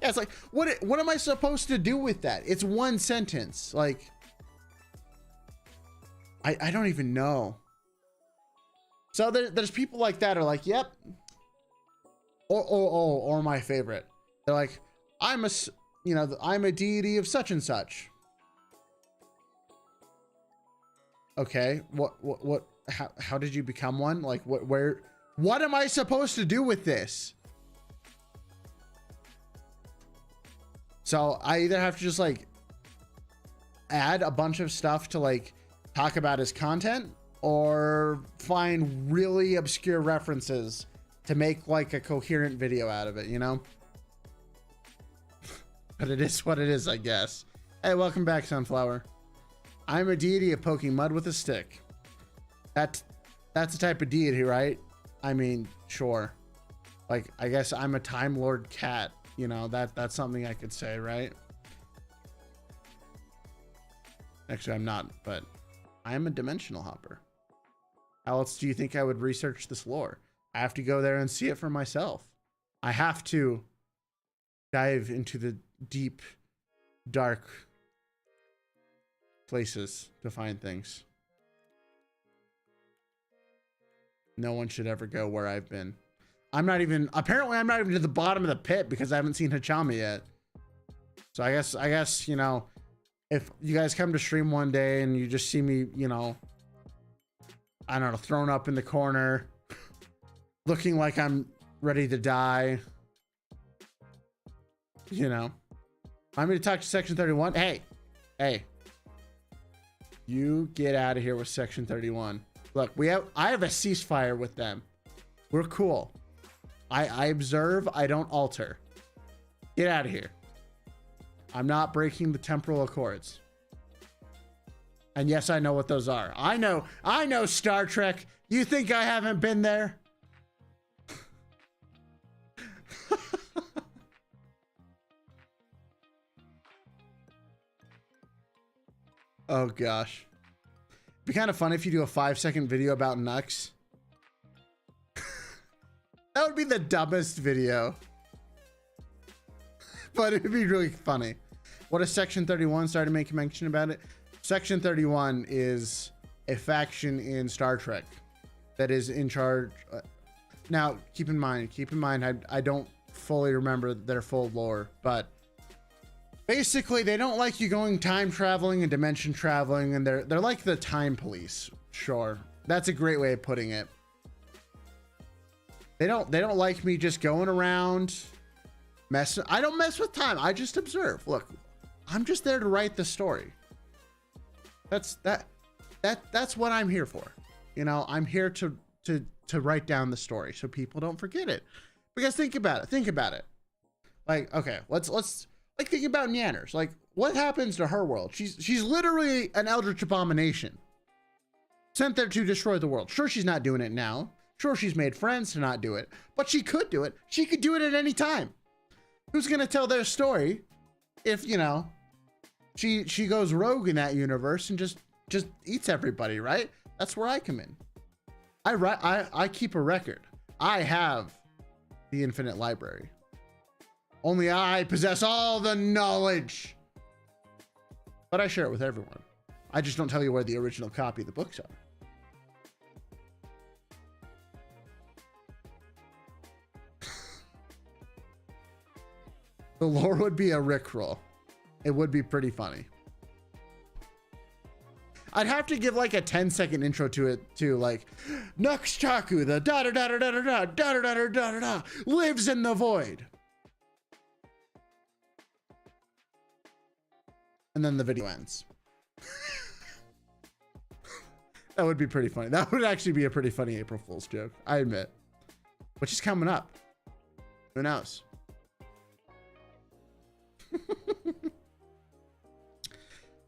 Yeah, it's like, what am I supposed to do with that? It's one sentence. Like, I don't even know. So there's people like that are like, yep. Or my favorite. They're like, I'm a deity of such and such. Okay, what, how did you become one? Like, what am I supposed to do with this? So I either have to just like add a bunch of stuff to like talk about his content, or find really obscure references to make like a coherent video out of it, you know? But it is what it is, I guess. Hey, welcome back, Sunflower. I'm a deity of poking mud with a stick. That's the type of deity, right? I mean, sure. Like, I guess I'm a Time Lord cat. You know, that's something I could say, right? Actually, I'm not, but I am a dimensional hopper. How else do you think I would research this lore? I have to go there and see it for myself. I have to dive into the deep, dark places to find things. No one should ever go where I've been. Apparently I'm not even to the bottom of the pit because I haven't seen Hachami yet. So I guess, you know, if you guys come to stream one day and you just see me, you know, I don't know, thrown up in the corner, looking like I'm ready to die, you know, I'm going to talk to Section 31. Hey, you get out of here with Section 31. Look, I have a ceasefire with them. We're cool. I observe, I don't alter. Get out of here. I'm not breaking the temporal accords. And yes, I know what those are. I know Star Trek. You think I haven't been there? Oh gosh. It'd be kind of fun if you do a 5-second video about Nux. That would be the dumbest video. But it would be really funny. What is Section 31? Sorry to make a mention about it. Section 31 is a faction in Star Trek that is in charge. Now, keep in mind, I don't fully remember their full lore, but basically they don't like you going time traveling and dimension traveling, and they're like the time police. Sure. That's a great way of putting it. They don't like me just going around messing. I don't mess with time. I just observe. Look, I'm just there to write the story. That's what I'm here for. You know, I'm here to write down the story so people don't forget it. Because think about it. Like, okay, let's like think about Nyanners. Like, what happens to her world? She's literally an eldritch abomination. Sent there to destroy the world. Sure, she's not doing it now. Sure, she's made friends to not do it, but she could do it. She could do it at any time. Who's gonna tell their story if, you know, she goes rogue in that universe and just eats everybody, right? That's where I come in. I keep a record. I have the infinite library. Only I possess all the knowledge. But I share it with everyone. I just don't tell you where the original copy of the books are. The lore would be a Rickroll. It would be pretty funny. I'd have to give like a 10-second intro to it too, like Nux Chaku, the da da da da da da da da da da da da lives in the void. and then the video ends. That would be pretty funny. That would actually be a pretty funny April Fool's joke, I admit. Which is coming up. Who knows?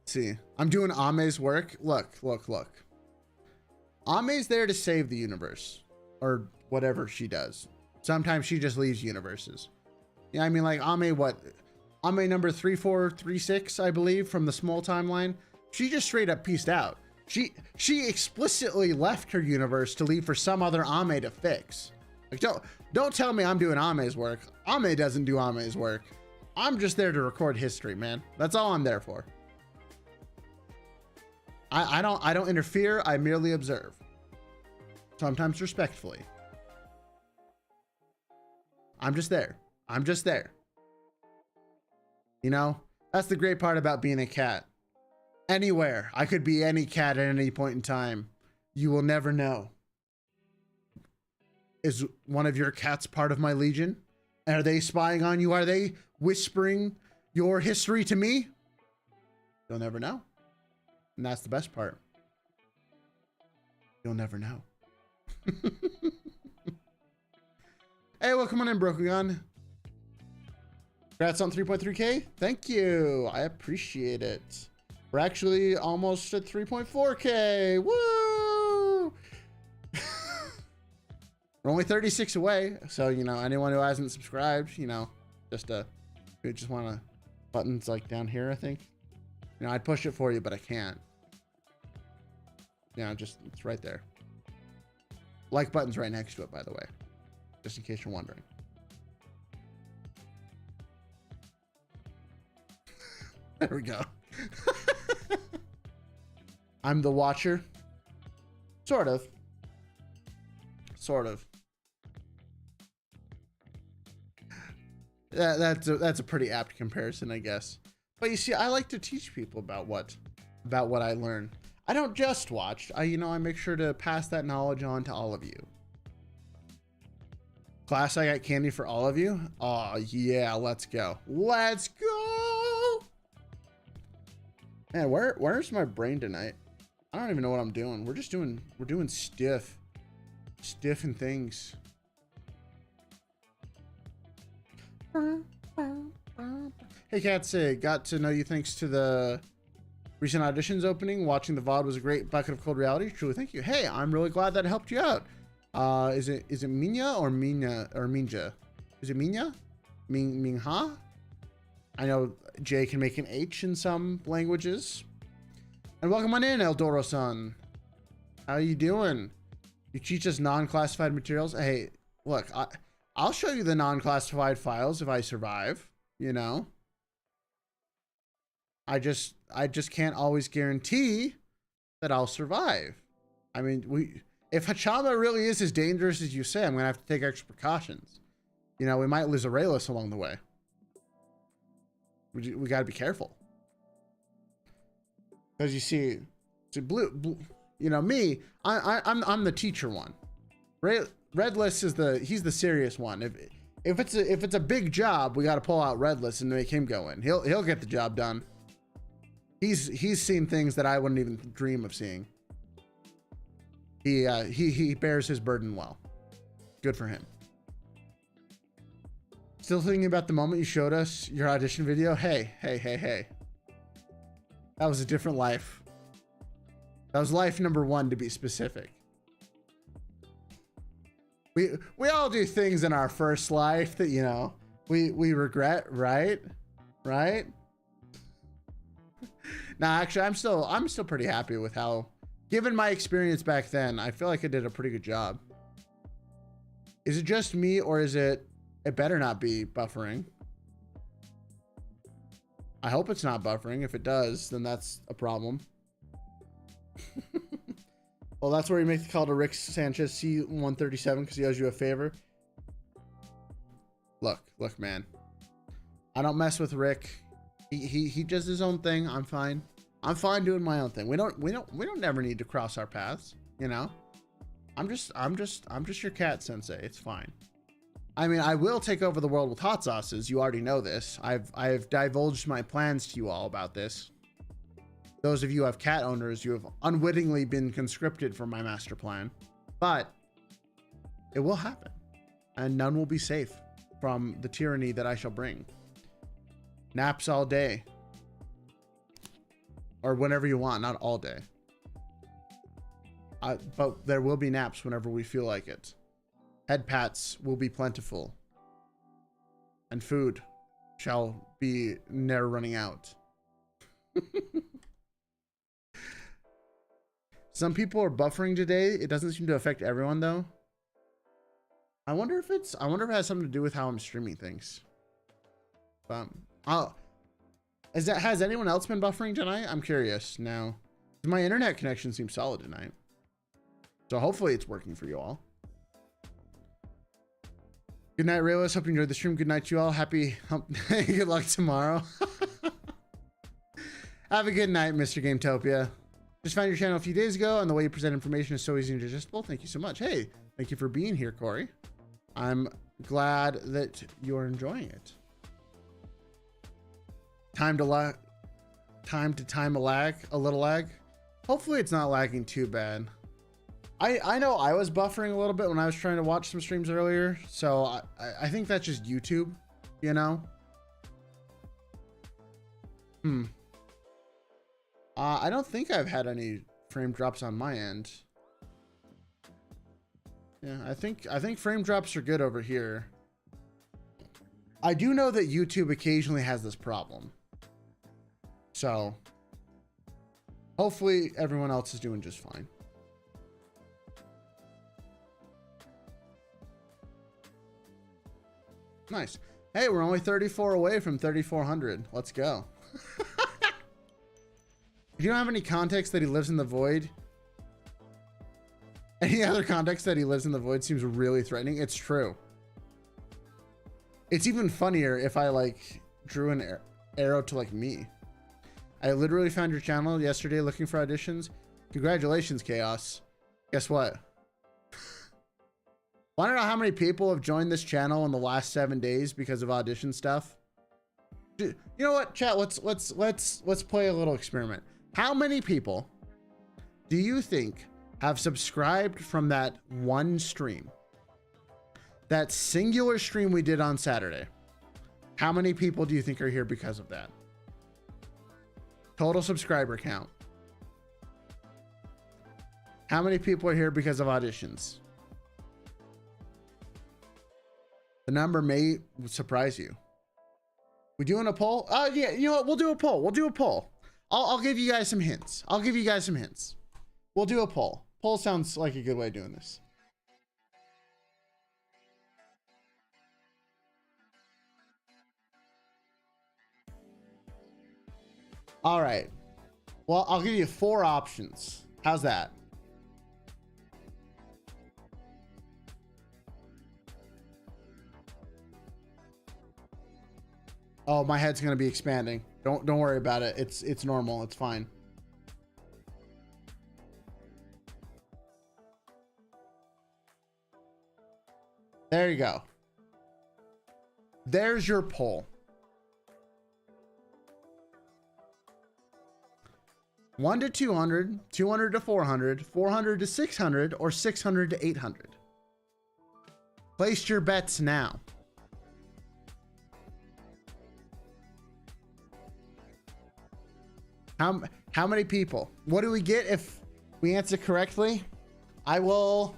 See, I'm doing Ame's work. Look. Ame's there to save the universe, or whatever she does. Sometimes she just leaves universes. Yeah, I mean, like Ame number 3436, I believe, from the small timeline. She just straight up peaced out. She explicitly left her universe to leave for some other Ame to fix. Like, don't tell me I'm doing Ame's work. Ame doesn't do Ame's work. I'm just there to record history, man. That's all I'm there for. I don't interfere. I merely observe. Sometimes respectfully. I'm just there. I'm just there. You know, that's the great part about being a cat. Anywhere. I could be any cat at any point in time. You will never know. Is one of your cats part of my legion? Are they spying on you? Are they whispering your history to me? You'll never know. And that's the best part. You'll never know. Hey, welcome on in, Brokugan. Congrats on 3.3K. Thank you. I appreciate it. We're actually almost at 3.4K. Woo! We're only 36 away. So, you know, anyone who hasn't subscribed, you know, just want to, buttons like down here, I think. You know, I'd push it for you, but I can't. You know, it's right there. Like button's right next to it, by the way. Just in case you're wondering. There we go. I'm the watcher. Sort of. Sort of. That's a pretty apt comparison, I guess. But you see, I like to teach people about what I learn. I don't just watch. I make sure to pass that knowledge on to all of you. Class, I got candy for all of you. Oh yeah, let's go. Let's go. Man, where's my brain tonight? I don't even know what I'm doing. We're doing stiff and things. Hey cats, got to know you thanks to the recent auditions opening. Watching the VOD was a great bucket of cold reality. Truly, thank you. Hey, I'm really glad that helped you out. Is it Minya or Minja? Is it Minya? Mingha? I know J can make an H in some languages. And welcome on in, Eldoro-san. How you doing? You teach us non-classified materials. Hey, look, I'll show you the non-classified files if I survive, you know. I just can't always guarantee that I'll survive. I mean, if Hachama really is as dangerous as you say, I'm gonna have to take extra precautions. You know, we might lose a Raelice along the way. We gotta be careful. Because you see, blue, you know, me, I'm the teacher one. Redless is he's the serious one. If it's a big job, we got to pull out Redless and make him go in. He'll get the job done. He's seen things that I wouldn't even dream of seeing. He bears his burden well. Good for him. Still thinking about the moment you showed us your audition video? Hey. That was a different life. That was life number 1, to be specific. We all do things in our first life that, you know, we regret, right? Nah, actually, I'm still pretty happy with how, given my experience back then, I feel like I did a pretty good job. Is it just me, or is it better not be buffering? I hope it's not buffering. If it does, then that's a problem. Well, that's where you make the call to Rick Sanchez C137 because he owes you a favor. Look, man. I don't mess with Rick. He does his own thing. I'm fine. I'm fine doing my own thing. We don't never need to cross our paths, you know? I'm just your cat, sensei. It's fine. I mean, I will take over the world with hot sauces. You already know this. I've divulged my plans to you all about this. Those of you who have cat owners, you have unwittingly been conscripted for my master plan, but it will happen, and none will be safe from the tyranny that I shall bring. Naps all day, or whenever you want, not all day. But there will be naps whenever we feel like it. Head pats will be plentiful, and food shall be never running out. Some people are buffering today. It doesn't seem to affect everyone though. I wonder if it has something to do with how I'm streaming things. But has anyone else been buffering tonight? I'm curious now. My internet connection seems solid tonight. So hopefully it's working for you all. Good night, Raelice. Hope you enjoyed the stream. Good night to you all. Happy hump day. Good luck tomorrow. Have a good night, Mr. Gametopia. Just found your channel a few days ago, and the way you present information is so easy and digestible. Thank you so much. Hey, thank you for being here, Corey. I'm glad that you're enjoying it. Time to a little lag. Hopefully it's not lagging too bad. I know I was buffering a little bit when I was trying to watch some streams earlier, so I think that's just YouTube, you know? I don't think I've had any frame drops on my end. Yeah, I think frame drops are good over here. I do know that YouTube occasionally has this problem. So hopefully everyone else is doing just fine. Nice. Hey, we're only 34 away from 3,400. Let's go. If you don't have any context that he lives in the void, any other context that he lives in the void seems really threatening. It's true. It's even funnier if I like drew an arrow to like me. I literally found your channel yesterday looking for auditions. Congratulations, Chaos. Guess what? Want to know how many people have joined this channel in the last 7 days because of audition stuff? You know what, chat? Let's play a little experiment. How many people do you think have subscribed from that one stream? That singular stream we did on Saturday. How many people do you think are here because of that? Total subscriber count. How many people are here because of auditions? The number may surprise you. We doing a poll? Oh yeah, you know what? We'll do a poll. We'll do a poll. I'll give you guys some hints. I'll give you guys some hints. We'll do a poll. Poll sounds like a good way of doing this. All right. Well, I'll give you 4 options. How's that? Oh, my head's gonna be expanding. Don't worry about it. It's normal. It's fine. There you go. There's your poll. 1 to 200, 200 to 400, 400 to 600, or 600 to 800. Place your bets now. How many people? What do we get if we answer correctly? I will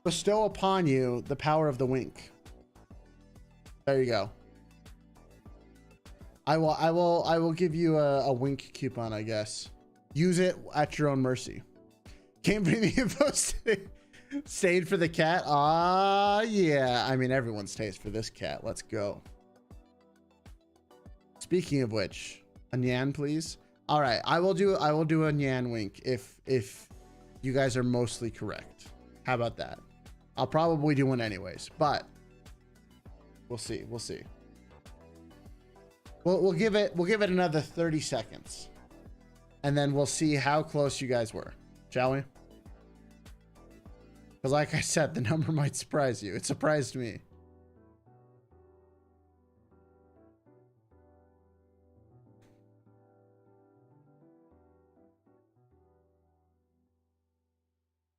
bestow upon you the power of the wink. There you go. I will give you a wink coupon, I guess. Use it at your own mercy. Can't believe you posted. Stayed for the cat. Ah, yeah. I mean, everyone's stays for this cat. Let's go. Speaking of which, a Nyan, please. All right, I will do a Nyan wink if you guys are mostly correct. How about that? I'll probably do one anyways, but we'll see. We'll see. We'll give it another 30 seconds, and then we'll see how close you guys were, shall we? Because like I said, the number might surprise you. It surprised me.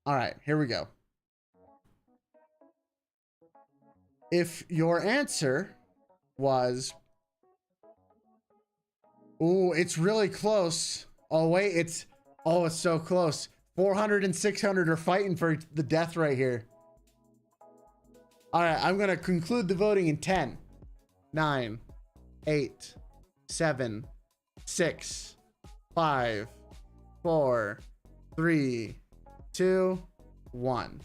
All right, here we go. If your answer was, ooh, it's really close. Oh, wait, it's so close. 400 and 600 are fighting for the death right here. All right, I'm going to conclude the voting in 10, 9, 8, 7, 6, 5, 4, 3, 2, 1.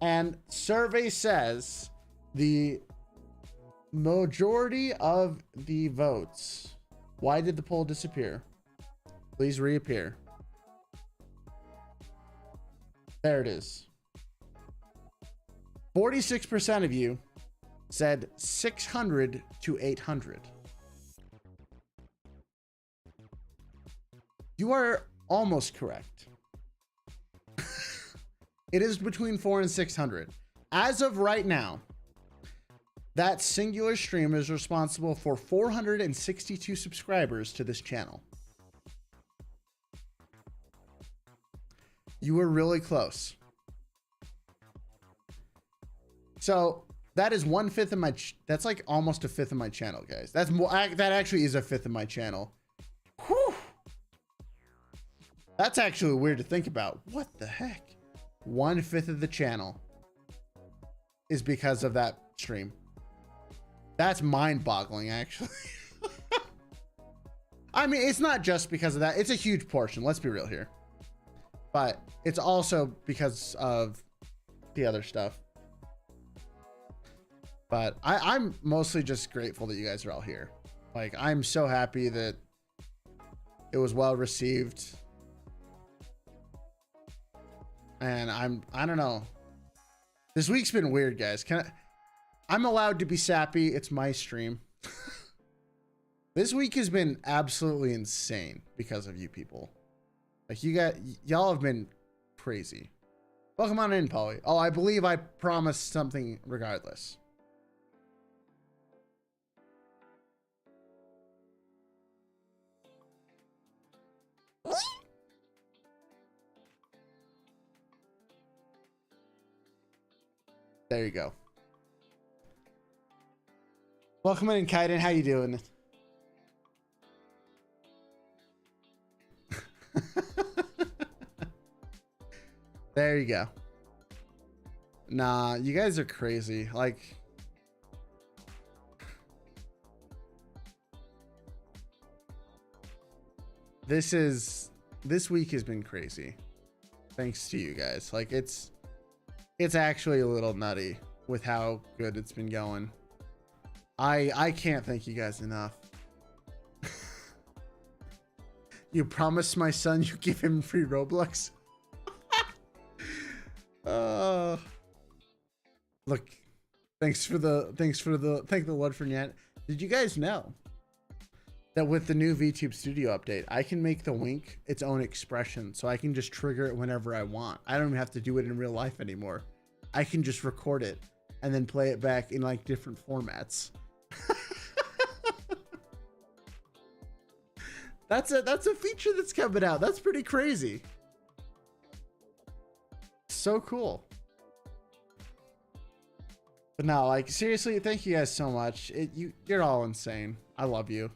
And survey says the majority of the votes. Why did the poll disappear? Please reappear. There it is. 46% of you said 600 to 800. You are almost correct. It is between 400 and 600. As of right now, that singular stream is responsible for 462 subscribers to this channel. You were really close. So that is 1/5 of my, that's like almost a fifth of my channel, guys. That's more, that actually is a fifth of my channel. Whew. That's actually weird to think about. What the heck? 1/5 of the channel is because of that stream. That's mind-boggling, actually. I mean, it's not just because of that. It's a huge portion. Let's be real here. But it's also because of the other stuff. But I'm mostly just grateful that you guys are all here. Like, I'm so happy that it was well received. And I don't know. This week's been weird, guys. I'm allowed to be sappy. It's my stream. This week has been absolutely insane because of you people. Like, y'all have been crazy. Welcome on in, Polly. Oh, I believe I promised something regardless. There you go. Welcome in, Kaiden. How you doing? There you go. Nah, you guys are crazy. Like, this week has been crazy. Thanks to you guys. Like, it's actually a little nutty with how good it's been going. I can't thank you guys enough. You promised my son you give him free Roblox. Look, thank the Lord for Nyet. Did you guys know that with the new VTube Studio update, I can make the wink its own expression, so I can just trigger it whenever I want. I don't even have to do it in real life anymore. I can just record it and then play it back in like different formats. That's a feature that's coming out. That's pretty crazy. So cool. But no, like, seriously, thank you guys so much. You're all insane. I love you.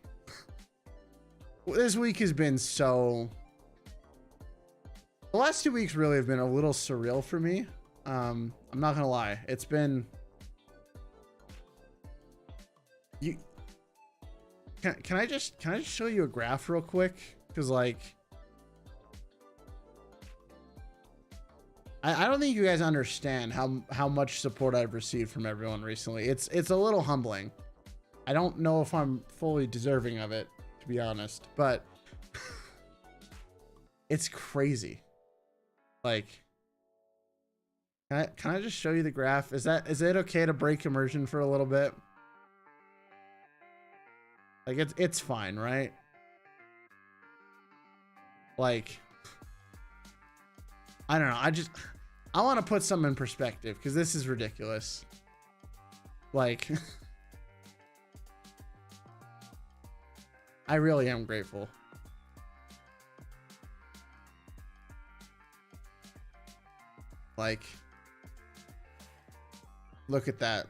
This week has been so... The last 2 weeks really have been a little surreal for me. I'm not gonna lie. It's been... Can I just show you a graph real quick? Because, like... I don't think you guys understand how much support I've received from everyone recently. It's a little humbling. I don't know if I'm fully deserving of it, to be honest, but it's crazy. Like, can I just show you the graph? Is it okay to break immersion for a little bit? Like, it's fine, right? Like, I don't know. I want to put something in perspective because this is ridiculous. Like, I really am grateful. Like, look at that.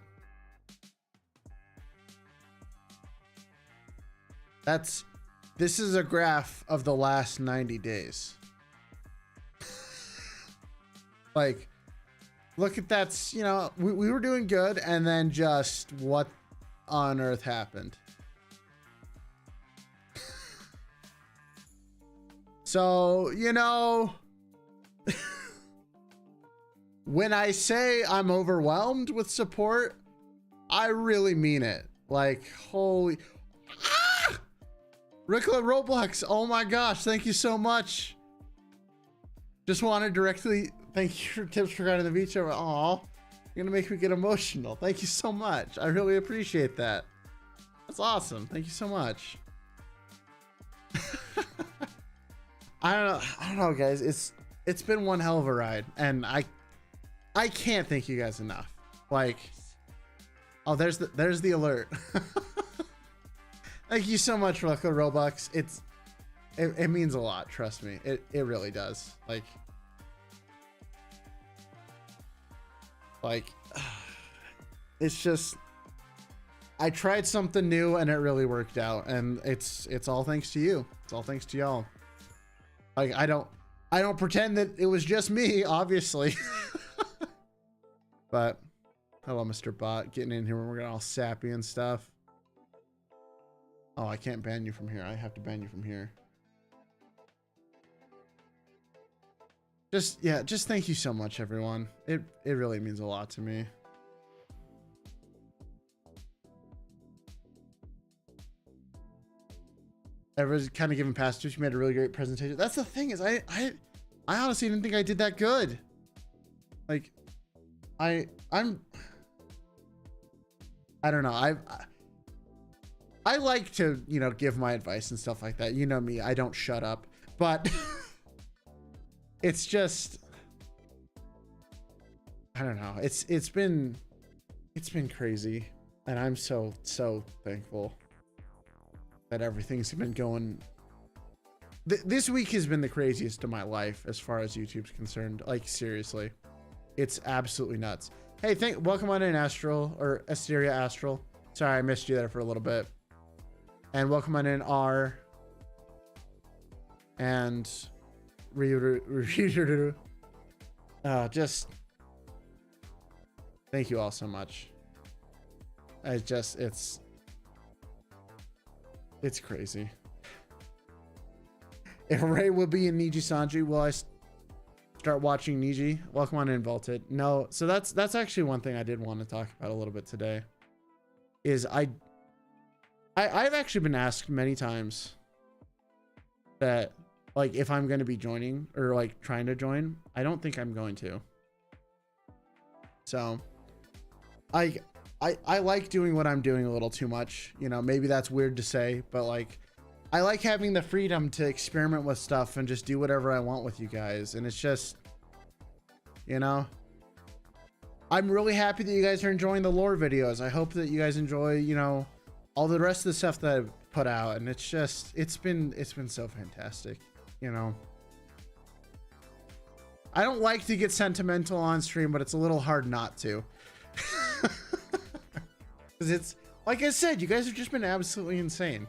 This is a graph of the last 90 days. Like, look at that. You know, we were doing good, and then just what on earth happened? So, you know, when I say I'm overwhelmed with support, I really mean it. Like, holy... Ah! Rickla Roblox, oh my gosh, thank you so much. Just want to directly thank you for tips for guiding the beach. Aw, you're gonna make me get emotional. Thank you so much. I really appreciate that. That's awesome. Thank you so much. I don't know, guys. It's been one hell of a ride, and I can't thank you guys enough. Like, oh, there's the alert. Thank you so much, Rocco Robux. It means a lot. Trust me, it really does. Like, it's just, I tried something new and it really worked out, and it's all thanks to you. It's all thanks to y'all. Like, I don't pretend that it was just me, obviously. But hello, Mr. Bot, getting in here when we're getting all sappy and stuff. Oh, I can't ban you from here. I have to ban you from here. Just thank you so much, everyone. It really means a lot to me. Everyone's kind of giving past tips. You made a really great presentation. That's the thing, is I honestly didn't think I did that good. Like, I don't know. I like to, you know, give my advice and stuff like that. You know me, I don't shut up. But it's just, I don't know. It's been crazy, and I'm so thankful that everything's been going. This week has been the craziest of my life as far as YouTube's concerned. Like, seriously, it's absolutely nuts. Hey, welcome on in, Astral, or Asteria Astral. Sorry, I missed you there for a little bit. And welcome on in, R. And just thank you all so much. It's crazy. If Ray will be in Nijisanji, will I start watching Niji? Welcome on in, Vaulted. No, so that's actually one thing I did want to talk about a little bit today. Is I've actually been asked many times that, like, if I'm going to be joining or like trying to join. I don't think I'm going to. So I like doing what I'm doing a little too much. You know, maybe that's weird to say, but like, I like having the freedom to experiment with stuff and just do whatever I want with you guys. And it's just, you know, I'm really happy that you guys are enjoying the lore videos. I hope that you guys enjoy, you know, all the rest of the stuff that I've put out. And it's just, it's been so fantastic, you know. I don't like to get sentimental on stream, but it's a little hard not to. Because it's, like I said, you guys have just been absolutely insane.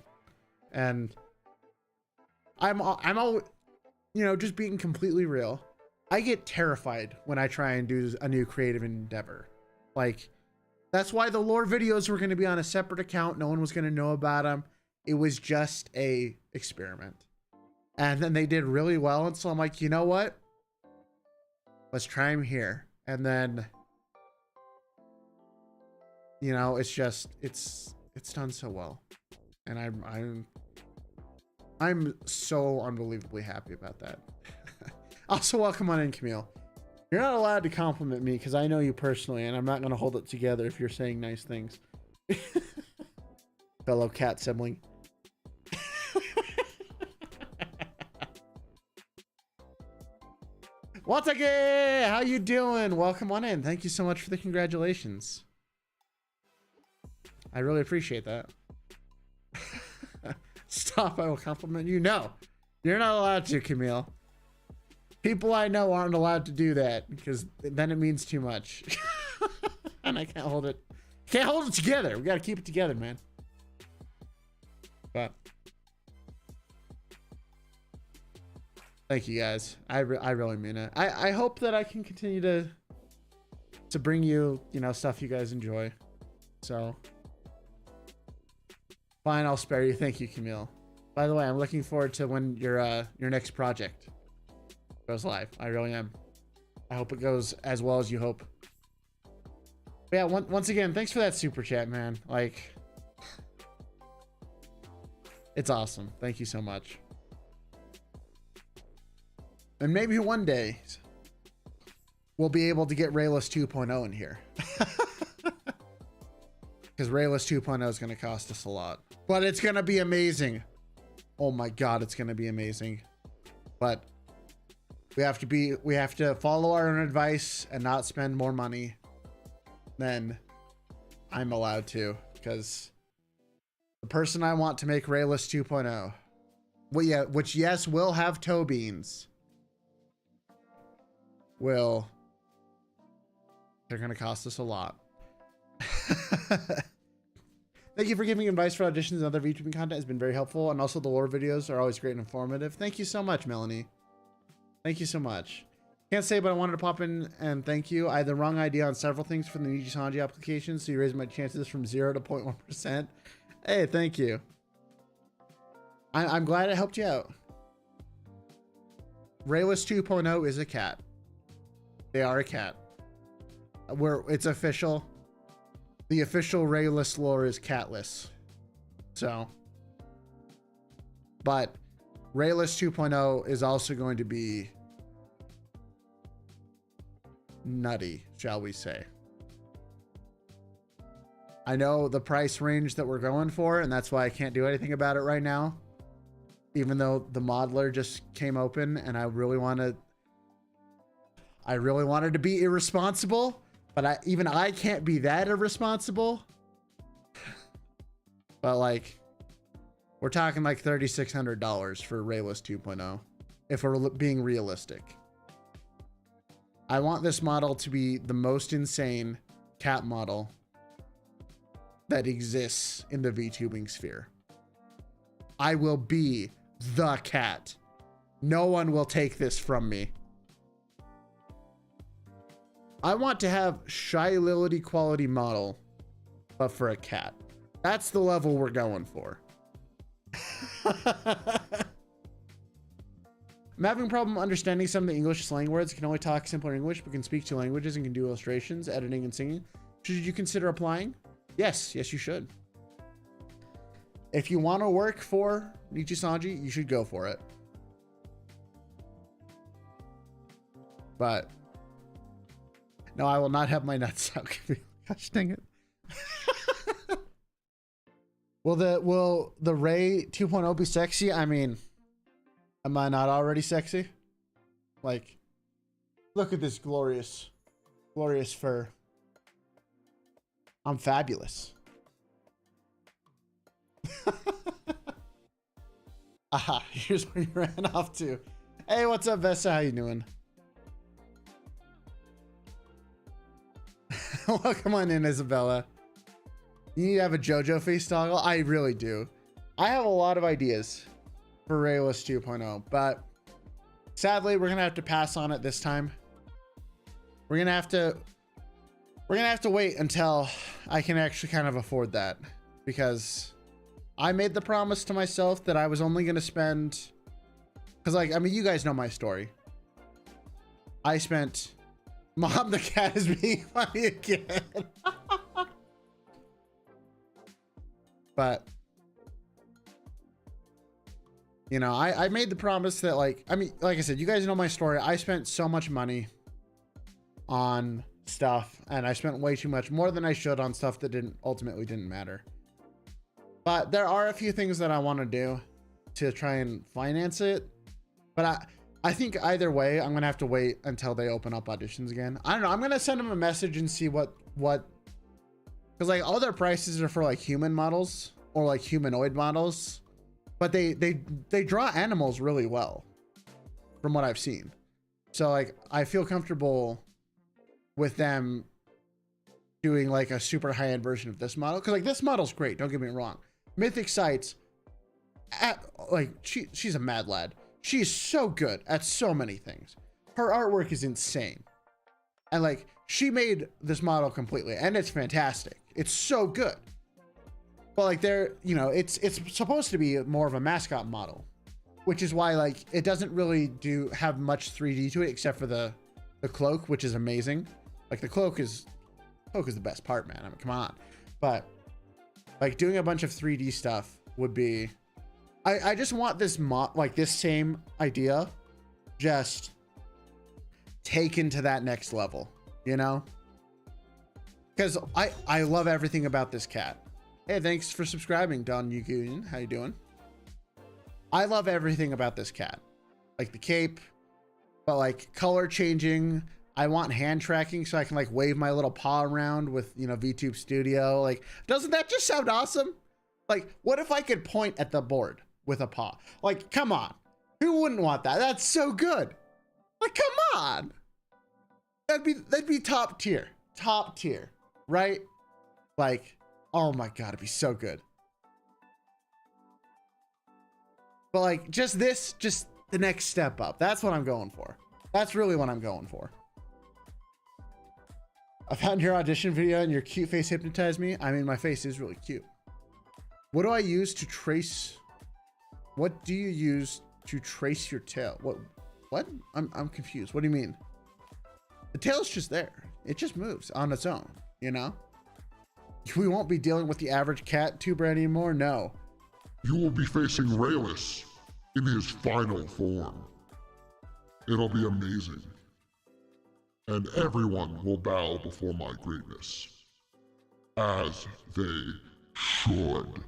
And I'm all, you know, just being completely real. I get terrified when I try and do a new creative endeavor. Like, that's why the lore videos were going to be on a separate account. No one was going to know about them. It was just a experiment. And then they did really well. And so I'm like, you know what? Let's try them here. And then, you know, it's just, it's done so well. And I'm so unbelievably happy about that. Also, welcome on in, Camille. You're not allowed to compliment me because I know you personally, and I'm not going to hold it together if you're saying nice things. Fellow cat sibling. Watake, how you doing? Welcome on in. Thank you so much for the congratulations. I really appreciate that. Stop, I will compliment you. No, you're not allowed to, Camille. People I know aren't allowed to do that because then it means too much. And I can't hold it. Can't hold it together. We got to keep it together, man. But thank you guys. I really mean it. I hope that I can continue to bring you, you know, stuff you guys enjoy. So fine, I'll spare you. Thank you, Camille. By the way, I'm looking forward to when your next project goes live. I really am. I hope it goes as well as you hope. But yeah, once again, thanks for that super chat, man. Like, it's awesome. Thank you so much. And maybe one day we'll be able to get Raelice 2.0 in here. Because Raelice 2.0 is going to cost us a lot. But it's going to be amazing. Oh my God, it's going to be amazing. But we have to follow our own advice and not spend more money than I'm allowed to, because the person I want to make Raelice 2.0, well, yeah, which yes will have toe beans, they're gonna cost us a lot. Thank you for giving advice for auditions and other VTubing content. Has been very helpful, and also the lore videos are always great and informative. Thank you so much, Melanie. Thank you so much. Can't say, but I wanted to pop in and thank you. I had the wrong idea on several things for the Nijisanji application, so you raised my chances from 0 to 0.1%. Hey, thank you. I'm glad it helped you out. Raelice 2.0 is a cat. They are a cat. It's official. The official Raelice lore is catless. So, but Raelice 2.0 is also going to be nutty, shall we say. I know the price range that we're going for, and that's why I can't do anything about it right now. Even though the modeler just came open and I really wanted to be irresponsible, but even I can't be that irresponsible. But like, we're talking like $3,600 for Raelice 2.0 if we're being realistic. I want this model to be the most insane cat model that exists in the VTubing sphere. I will be the cat. No one will take this from me. I want to have Shy Lility quality model, but for a cat. That's the level we're going for. I'm having a problem understanding some of the English slang words. I can only talk simpler English, but can speak two languages and can do illustrations, editing, and singing. Should you consider applying? Yes, you should. If you want to work for Nijisanji, you should go for it. But no, I will not have my nuts out. Gosh dang it. Will the Ray 2.0 be sexy? I mean, am I not already sexy? Like, look at this glorious fur. I'm fabulous. Aha, here's where you ran off to. Hey, what's up, Vesta? How you doing? Welcome on in, Isabella. You need to have a JoJo face toggle? I really do. I have a lot of ideas for Raelice 2.0, but sadly, we're gonna have to pass on it this time. We're gonna have to wait until I can actually kind of afford that, because I made the promise to myself that I was only gonna spend, because like, I mean, you guys know my story. I spent, Mom the cat is being funny again. But you know, I made the promise that, like, I mean, like I said, you guys know my story. I spent so much money on stuff, and I spent way too much, more than I should, on stuff that ultimately didn't matter. But there are a few things that I want to do to try and finance it. But I think either way, I'm gonna have to wait until they open up auditions again. I don't know. I'm gonna send them a message and see what, because like all their prices are for like human models or like humanoid models. But they draw animals really well, from what I've seen. So like, I feel comfortable with them doing like a super high-end version of this model. Cause like this model's great. Don't get me wrong. Mythic Sights, like she's a mad lad. She's so good at so many things. Her artwork is insane. And like, she made this model completely and it's fantastic. It's so good. But like they're, you know, it's supposed to be more of a mascot model, which is why like it doesn't really have much 3D to it except for the cloak, which is amazing. Like the cloak is the best part, man. I mean, come on. But like doing a bunch of 3D stuff would be, I just want this like this same idea just taken to that next level, you know? Because I love everything about this cat. Hey, thanks for subscribing, Don Yugun. How you doing? I love everything about this cat. Like the cape, but like color changing. I want hand tracking so I can like wave my little paw around with, you know, VTube Studio. Like, doesn't that just sound awesome? Like, what if I could point at the board with a paw? Like, come on. Who wouldn't want that? That's so good. Like, come on. That'd be top tier, right? Like, oh my God, it'd be so good. But like, just the next step up. That's what I'm going for. That's really what I'm going for. I found your audition video and your cute face hypnotized me. I mean, my face is really cute. What do I use to trace? What do you use to trace your tail? What? I'm confused. What do you mean? The tail's just there. It just moves on its own, you know? We won't be dealing with the average cat tuber anymore. No. You will be facing Raelice in his final form. It'll be amazing. And everyone will bow before my greatness. As they should.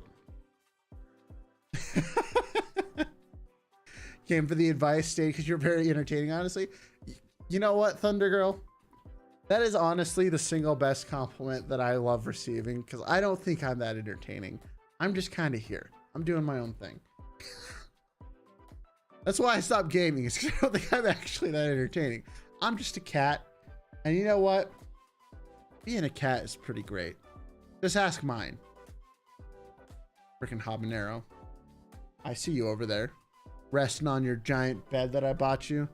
Came for the advice, stayed because you're very entertaining, honestly. You know what, Thunder Girl? That is honestly the single best compliment that I love receiving, because I don't think I'm that entertaining. I'm just kind of here. I'm doing my own thing. That's why I stopped gaming, is because I don't think I'm actually that entertaining. I'm just a cat. And you know what? Being a cat is pretty great. Just ask mine. Freaking habanero. I see you over there, resting on your giant bed that I bought you.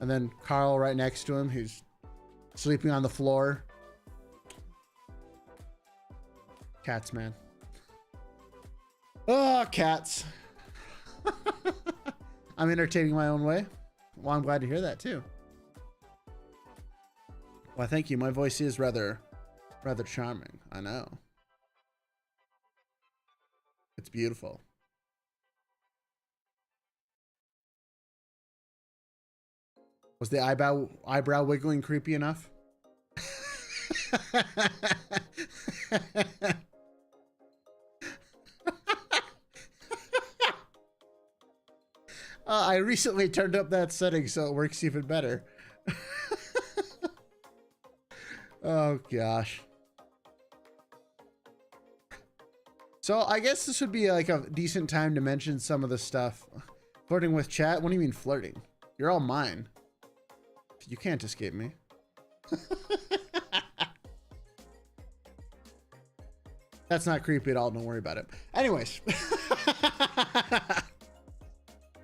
And then Carl right next to him, who's sleeping on the floor. Cats, man. Oh, cats. I'm entertaining my own way. Well, I'm glad to hear that too. Well, thank you. My voice is rather charming. I know. It's beautiful. Was the eyebrow wiggling creepy enough? I recently turned up that setting so it works even better. Oh gosh. So I guess this would be like a decent time to mention some of the stuff. Flirting with chat? What do you mean flirting? You're all mine. You can't escape me. That's not creepy at all. Don't worry about it. Anyways.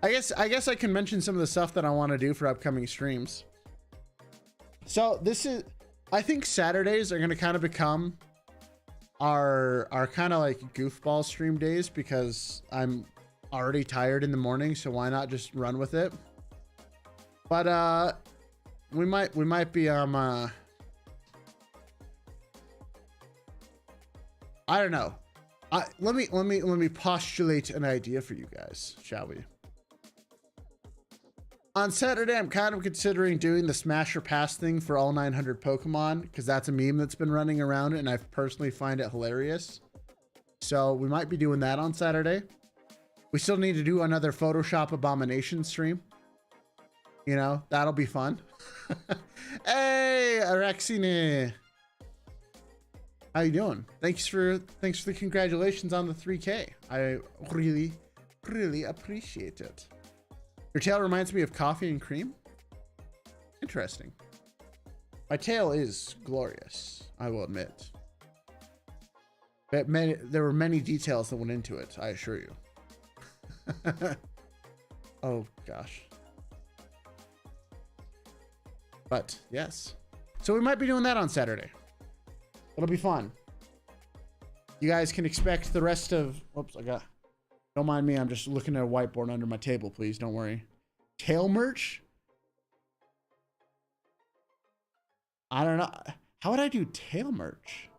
I guess I can mention some of the stuff that I want to do for upcoming streams. So I think Saturdays are going to kind of become our kind of like goofball stream days, because I'm already tired in the morning. So why not just run with it? But, we might be, I don't know. Let me postulate an idea for you guys, shall we? On Saturday, I'm kind of considering doing the smash or pass thing for all 900 Pokemon, because that's a meme that's been running around and I personally find it hilarious. So we might be doing that on Saturday. We still need to do another Photoshop Abomination stream. You know, that'll be fun. Hey, Arexine. How you doing? Thanks for the congratulations on the 3K. I really appreciate it. Your tail reminds me of coffee and cream. interesting. My tail is glorious, I will admit. But there were many details that went into it, I assure you. Oh, gosh. But, yes. So we might be doing that on Saturday. It'll be fun. You guys can expect the rest of... Whoops, don't mind me, I'm just looking at a whiteboard under my table, please. Don't worry. Tail merch? I don't know. How would I do tail merch?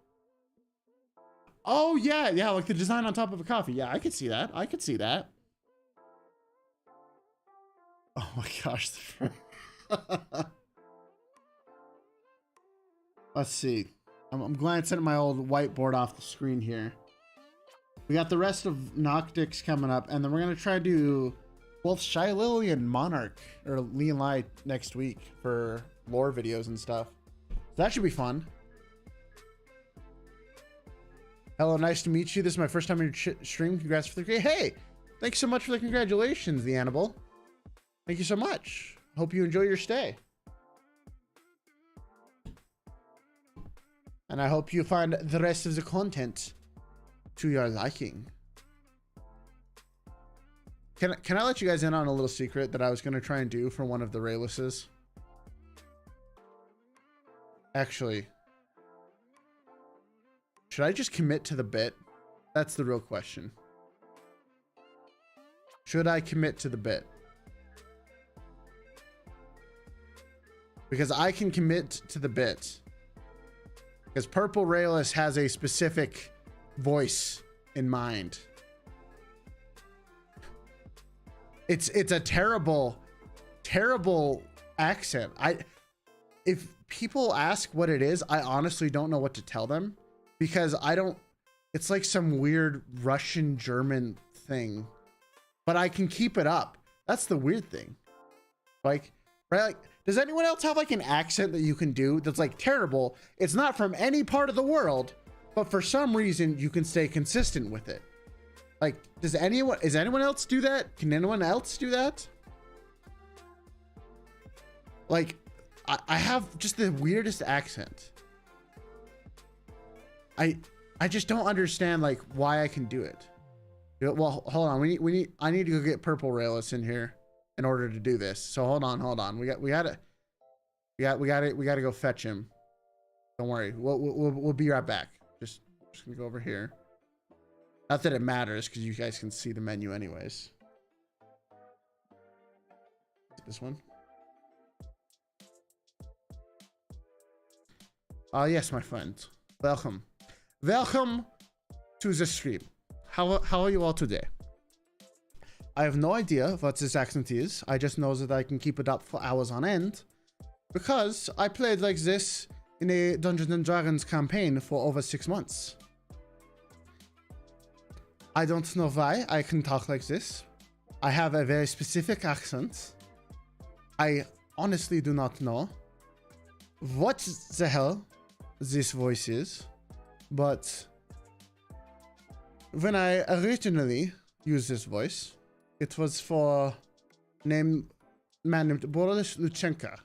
Oh, yeah. Yeah, like the design on top of a coffee. Yeah, I could see that. I could see that. Oh, my gosh. Let's see. I'm glancing at my old whiteboard off the screen here. We got the rest of Noctix coming up, and then we're going to try to do both Shy Lily and Monarch, or Lee and Lai, next week for lore videos and stuff. So that should be fun. Hello, nice to meet you. This is my first time in your stream. Congrats for the... Hey! Thanks so much for the congratulations, the Annabelle. Thank you so much. Hope you enjoy your stay. And I hope you find the rest of the content to your liking. Can I let you guys in on a little secret that I was going to try and do for one of the Raelices? Actually, should I just commit to the bit? That's the real question. Should I commit to the bit? Because I can commit to the bit. Because Purple Raelice has a specific voice in mind. It's a terrible accent. If people ask what it is, I honestly don't know what to tell them, because it's like some weird Russian German thing, but I can keep it up. That's the weird thing. Like, right? Like, does anyone else have like an accent that you can do that's like terrible? It's not from any part of the world, but for some reason you can stay consistent with it. Like, does anyone else do that? Can anyone else do that? Like, I have just the weirdest accent. I just don't understand like why I can do it. Well, hold on. I need to go get Purple Raelice in here in order to do this. So hold on. We gotta go fetch him. Don't worry. We'll be right back. Just gonna go over here. Not that it matters, because you guys can see the menu anyways. This one. Yes, my friend. Welcome. Welcome to the stream. How are you all today? I have no idea what this accent is. I just know that I can keep it up for hours on end, because I played like this in a Dungeons and Dragons campaign for over 6 months. I don't know why I can talk like this. I have a very specific accent. I honestly do not know what the hell this voice is, but when I originally used this voice, it was for a man named Boris Luchenka.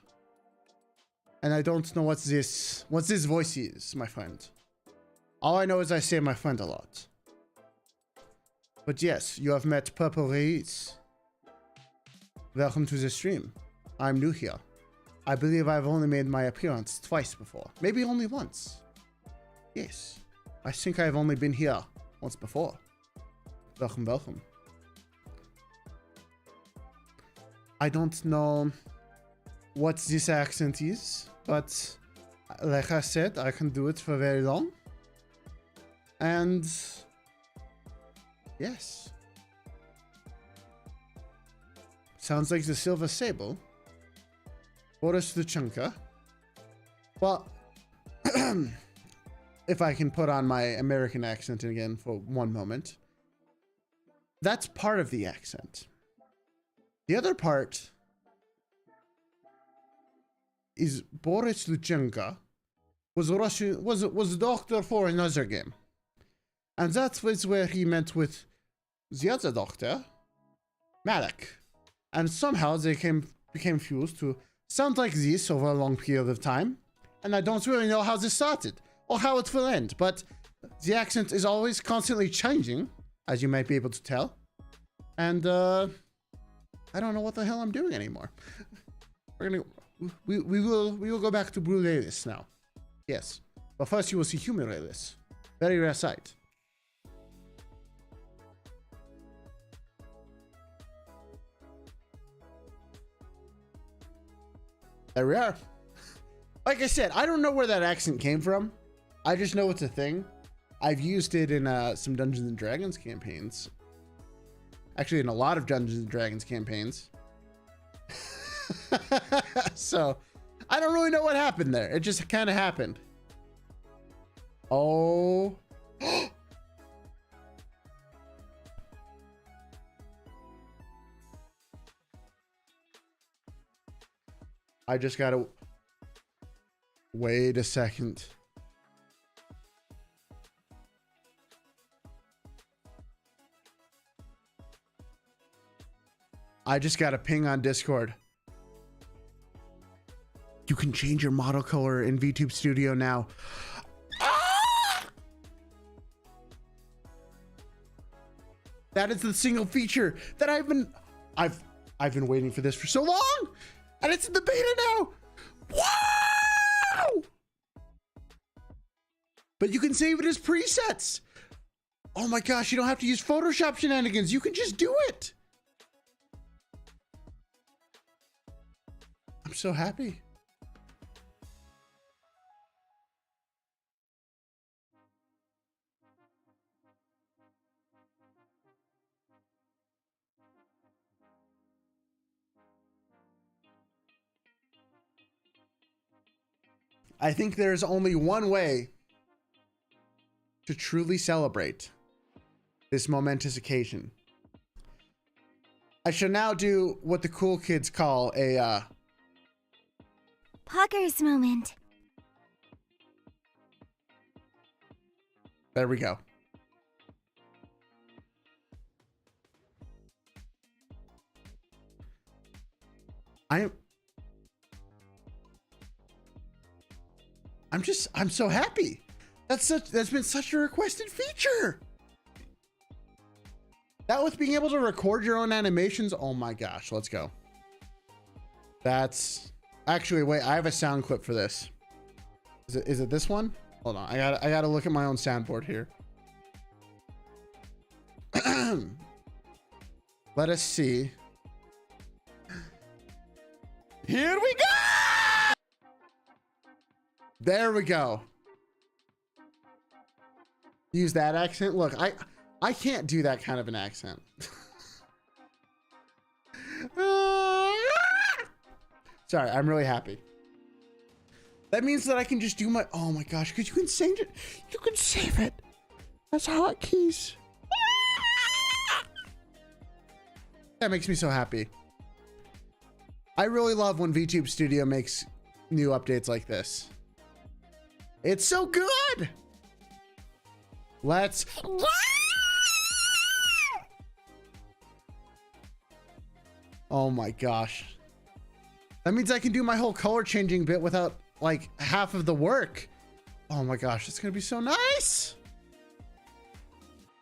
And I don't know what this voice is, my friend. All I know is I say my friend a lot. But yes, you have met Purple Raelice. Welcome to the stream. I'm new here. I believe I've only made my appearance twice before. Maybe only once. Yes. I think I've only been here once before. Welcome, welcome. I don't know what this accent is, but like I said, I can do it for very long. And yes. Sounds like the Silver Sable. Boris Luchenka. Well, if I can put on my American accent again for one moment. That's part of the accent. The other part is Boris Luchenka was a doctor for another game. And that was where he met with the other doctor, Malik. And somehow they became fused to sounds like this over a long period of time, and I don't really know how this started or how it will end, but the accent is always constantly changing, as you might be able to tell. And I don't know what the hell I'm doing anymore. We will go back to Blue Raelice now. Yes, but first you will see human Raelice. Very rare sight. There we are. Like I said, I don't know where that accent came from. I just know it's a thing. I've used it in some Dungeons and Dragons campaigns. Actually, in a lot of Dungeons and Dragons campaigns. So, I don't really know what happened there. It just kind of happened. Oh. I just gotta wait a second. I just got a ping on Discord. You can change your model color in VTube Studio now. Ah! That is the single feature that I've been waiting for this for so long. And it's in the beta now. Wow! But you can save it as presets. Oh my gosh, you don't have to use Photoshop shenanigans. You can just do it. I'm so happy. I think there's only one way to truly celebrate this momentous occasion. I shall now do what the cool kids call a Poggers moment. There we go. I'm so happy. That's been such a requested feature. That with being able to record your own animations. Oh my gosh, let's go. That's actually, wait, I have a sound clip for this. Is it this one? Hold on. I gotta look at my own soundboard here. Let us see. Here we go. There we go. Use that accent. Look, I can't do that kind of an accent. Sorry, I'm really happy. That means that I can just do my, oh my gosh, because you can save it. You can save it as hotkeys. That makes me so happy. I really love when VTube Studio makes new updates like this. It's so good. Let's. Oh my gosh. That means I can do my whole color changing bit without like half of the work. Oh my gosh, it's gonna be so nice.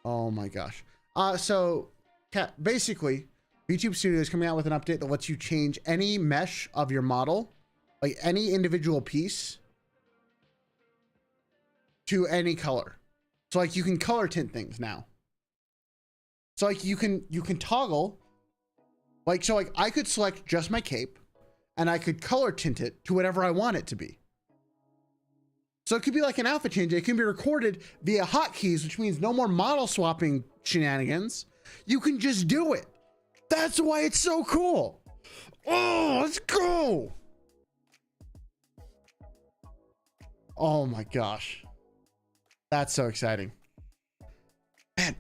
Oh my gosh. So basically, VTube Studio is coming out with an update that lets you change any mesh of your model, like any individual piece, to any color. So like you can color tint things now. So like you can toggle, like, so like I could select just my cape and I could color tint it to whatever I want it to be. So it could be like an outfit change. It can be recorded via hotkeys, which means no more model swapping shenanigans. You can just do it. That's why it's so cool. Oh, let's go. Oh my gosh. That's so exciting. Man,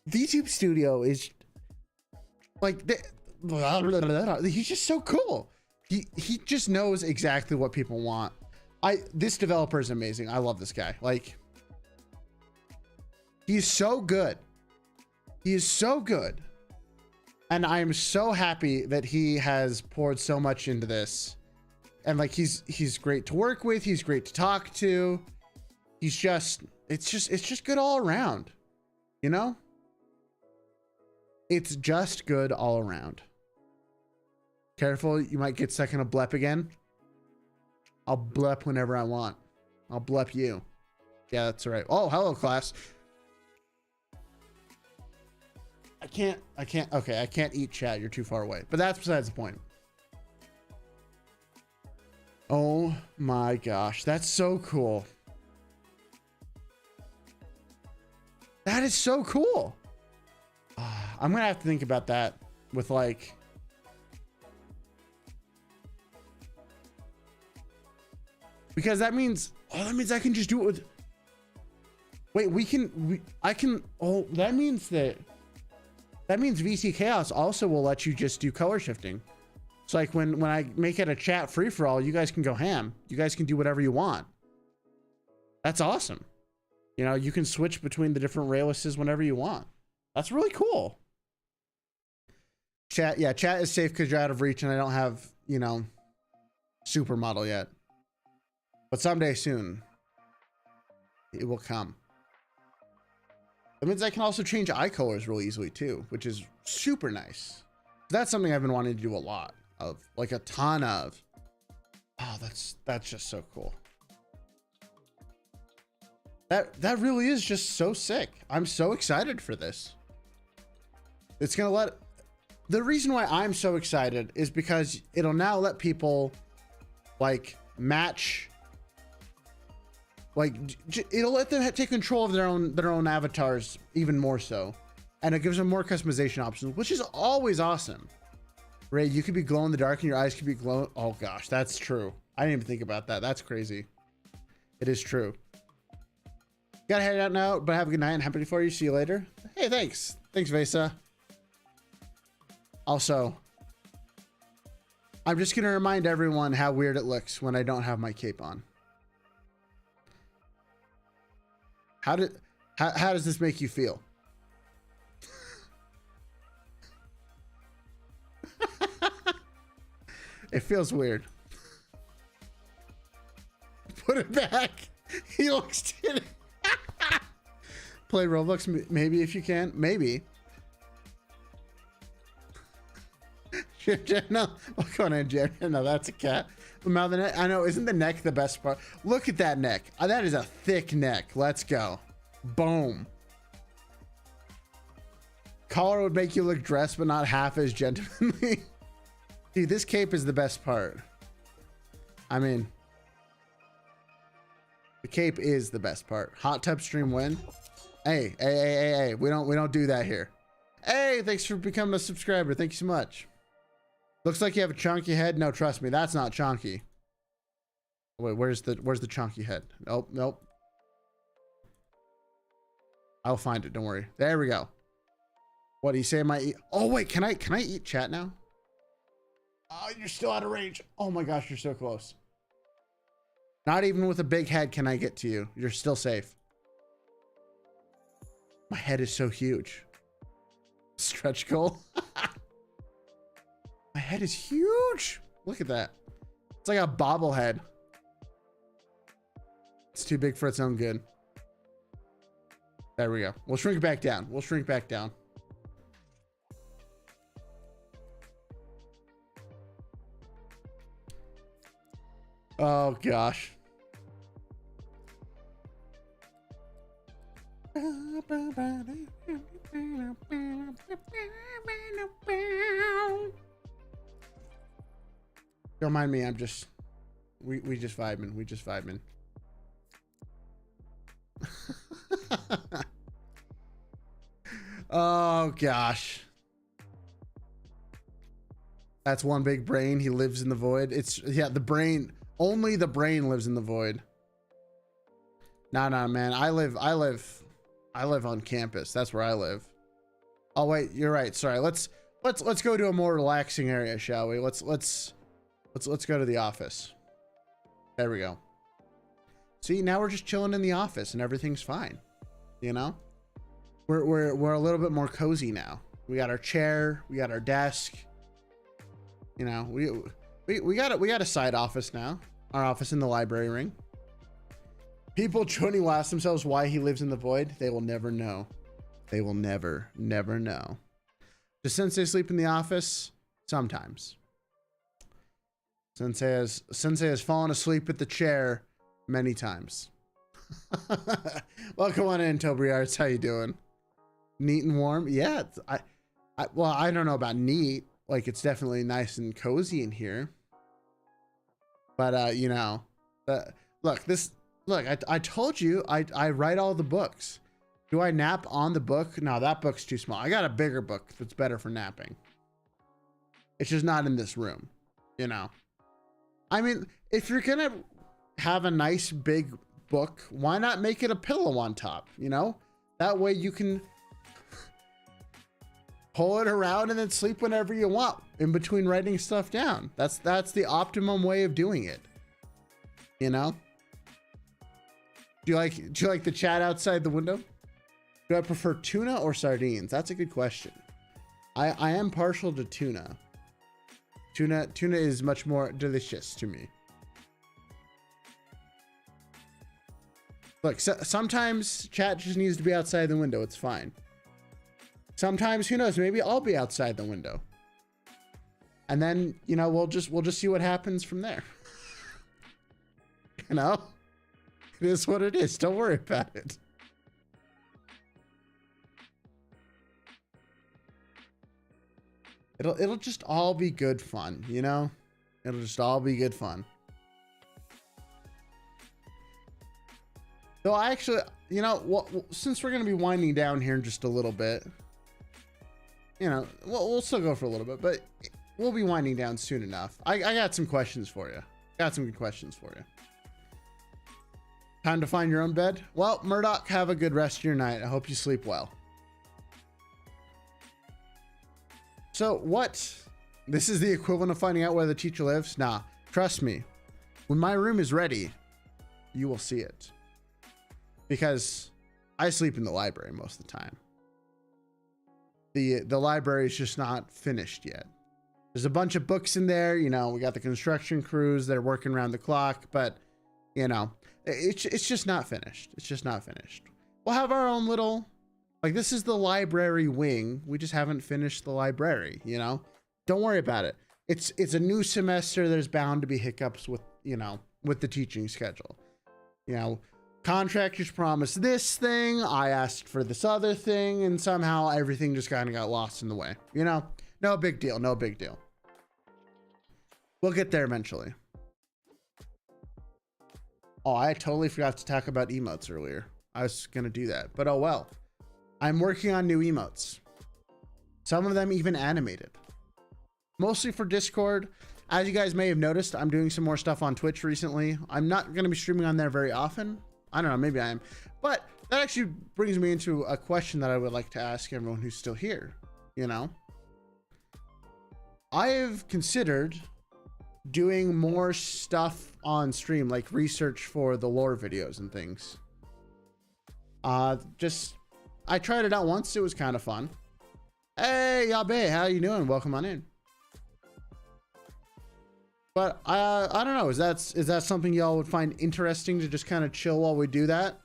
VTube Studio is like, he's just so cool. He just knows exactly what people want. This developer is amazing. I love this guy. Like, he's so good. He is so good. And I am so happy that he has poured so much into this and like he's great to work with. He's great to talk to. He's just, it's just good all around, you know? It's just good all around. Careful, you might get stuck in a blep again. I'll blep whenever I want. I'll blep you. Yeah, that's right. Oh, hello, class. Okay, I can't eat chat. You're too far away. But that's besides the point. Oh my gosh, that's so cool. That is so cool. I'm gonna have to think about that with like, because that means, oh, that means I can just do it with, wait, I can, oh, that means VC Chaos also will let you just do color shifting. So like when I make it a chat free for all, you guys can go ham. You guys can do whatever you want. That's awesome. You know, you can switch between the different Raelices whenever you want. That's really cool. Chat, yeah, chat is safe because you're out of reach and I don't have, you know, supermodel yet. But someday soon, it will come. That means I can also change eye colors really easily too, which is super nice. That's something I've been wanting to do a lot of, like a ton of. Oh, that's just so cool. That really is just so sick. I'm so excited for this. It's gonna let, the reason why I'm so excited is because it'll now let people like match, like it'll let them take control of their own avatars even more so, and it gives them more customization options, which is always awesome. Ray, you could be glow in the dark and your eyes could be glowing. Oh gosh, that's true. I didn't even think about that. That's crazy. It is true. Gotta head out now, but have a good night and happy for you. See you later. Hey, thanks Vesa. Also, I'm just gonna remind everyone how weird it looks when I don't have my cape on. How does this make you feel? It feels weird. Put it back. He looks tinny. Play Roblox maybe if you can. Maybe. No, what's going on, Jerry? No, that's a cat. Mouth the neck. I know. Isn't the neck the best part? Look at that neck. That is a thick neck. Let's go. Boom. Collar would make you look dressed, but not half as gentlemanly. Dude, this cape is the best part. I mean, the cape is the best part. Hot tub stream win. Hey, we don't do that here. Hey, thanks for becoming a subscriber. Thank you so much. Looks like you have a chunky head. No, trust me, that's not chunky. Wait, where's the chunky head? Nope. I'll find it. Don't worry. There we go. What do you say? Oh wait, can I eat chat now? Oh, you're still out of range. Oh my gosh, you're so close. Not even with a big head can I get to you. You're still safe. My head is so huge. Stretch goal. My head is huge. Look at that. It's like a bobblehead. It's too big for its own good. There we go. We'll shrink back down. We'll shrink back down. Oh gosh. Don't mind me, I'm just we just vibing. We just vibing. Oh gosh. That's one big brain. He lives in the void. It's, yeah, the brain, only the brain lives in the void. Nah, man. I live on campus. That's where I live. Oh wait, you're right. Sorry. Let's go to a more relaxing area, shall we? Let's go to the office. There we go. See, now we're just chilling in the office and everything's fine. You know? We're a little bit more cozy now. We got our chair, we got our desk. You know, We got a side office now. Our office in the library ring. People joining will ask themselves why he lives in the void. They will never know. They will never know. Does Sensei sleep in the office? Sometimes. Sensei has fallen asleep at the chair many times. Welcome on in, Toby Arts. How you doing? Neat and warm? Yeah, well, I don't know about neat. Like, it's definitely nice and cozy in here. But, you know, look, I told you, I write all the books. Do I nap on the book? No, that book's too small. I got a bigger book that's better for napping. It's just not in this room, you know? I mean, if you're gonna have a nice big book, why not make it a pillow on top, you know? That way you can pull it around and then sleep whenever you want in between writing stuff down. That's the optimum way of doing it, you know? Do you like the chat outside the window? Do I prefer tuna or sardines? That's a good question. I am partial to tuna. Tuna is much more delicious to me. Look, sometimes chat just needs to be outside the window. It's fine. Sometimes, who knows? Maybe I'll be outside the window, and then, you know, we'll just see what happens from there. You know, it is what it is. Don't worry about it. It'll just all be good fun, you know? It'll just all be good fun. So I actually, you know, well, since we're going to be winding down here in just a little bit, you know, we'll still go for a little bit, but we'll be winding down soon enough. I got some questions for you. Got some good questions for you. Time to find your own bed? Well, Murdoch, have a good rest of your night. I hope you sleep well. So what? This is the equivalent of finding out where the teacher lives? Nah, trust me. When my room is ready, you will see it. Because I sleep in the library most of the time. The library is just not finished yet. There's a bunch of books in there. You know, we got the construction crews that are working around the clock, but, you know, it's just not finished. It's just not finished. We'll have our own little, like, this is the library wing. We just haven't finished the library, you know? Don't worry about it. It's a new semester. There's bound to be hiccups with, you know, with the teaching schedule. You know, contractors promised this thing. I asked for this other thing, and somehow everything just kind of got lost in the way. You know, no big deal. No big deal. We'll get there eventually. Oh, I totally forgot to talk about emotes earlier. I was going to do that, but oh well. I'm working on new emotes. Some of them even animated. Mostly for Discord. As you guys may have noticed, I'm doing some more stuff on Twitch recently. I'm not going to be streaming on there very often. I don't know, maybe I am. But that actually brings me into a question that I would like to ask everyone who's still here. You know? I have considered doing more stuff on stream, like research for the lore videos and things. I tried it out once. It was kind of fun. Hey, Yabe, how you doing? Welcome on in. But I don't know. Is that something y'all would find interesting to just kind of chill while we do that?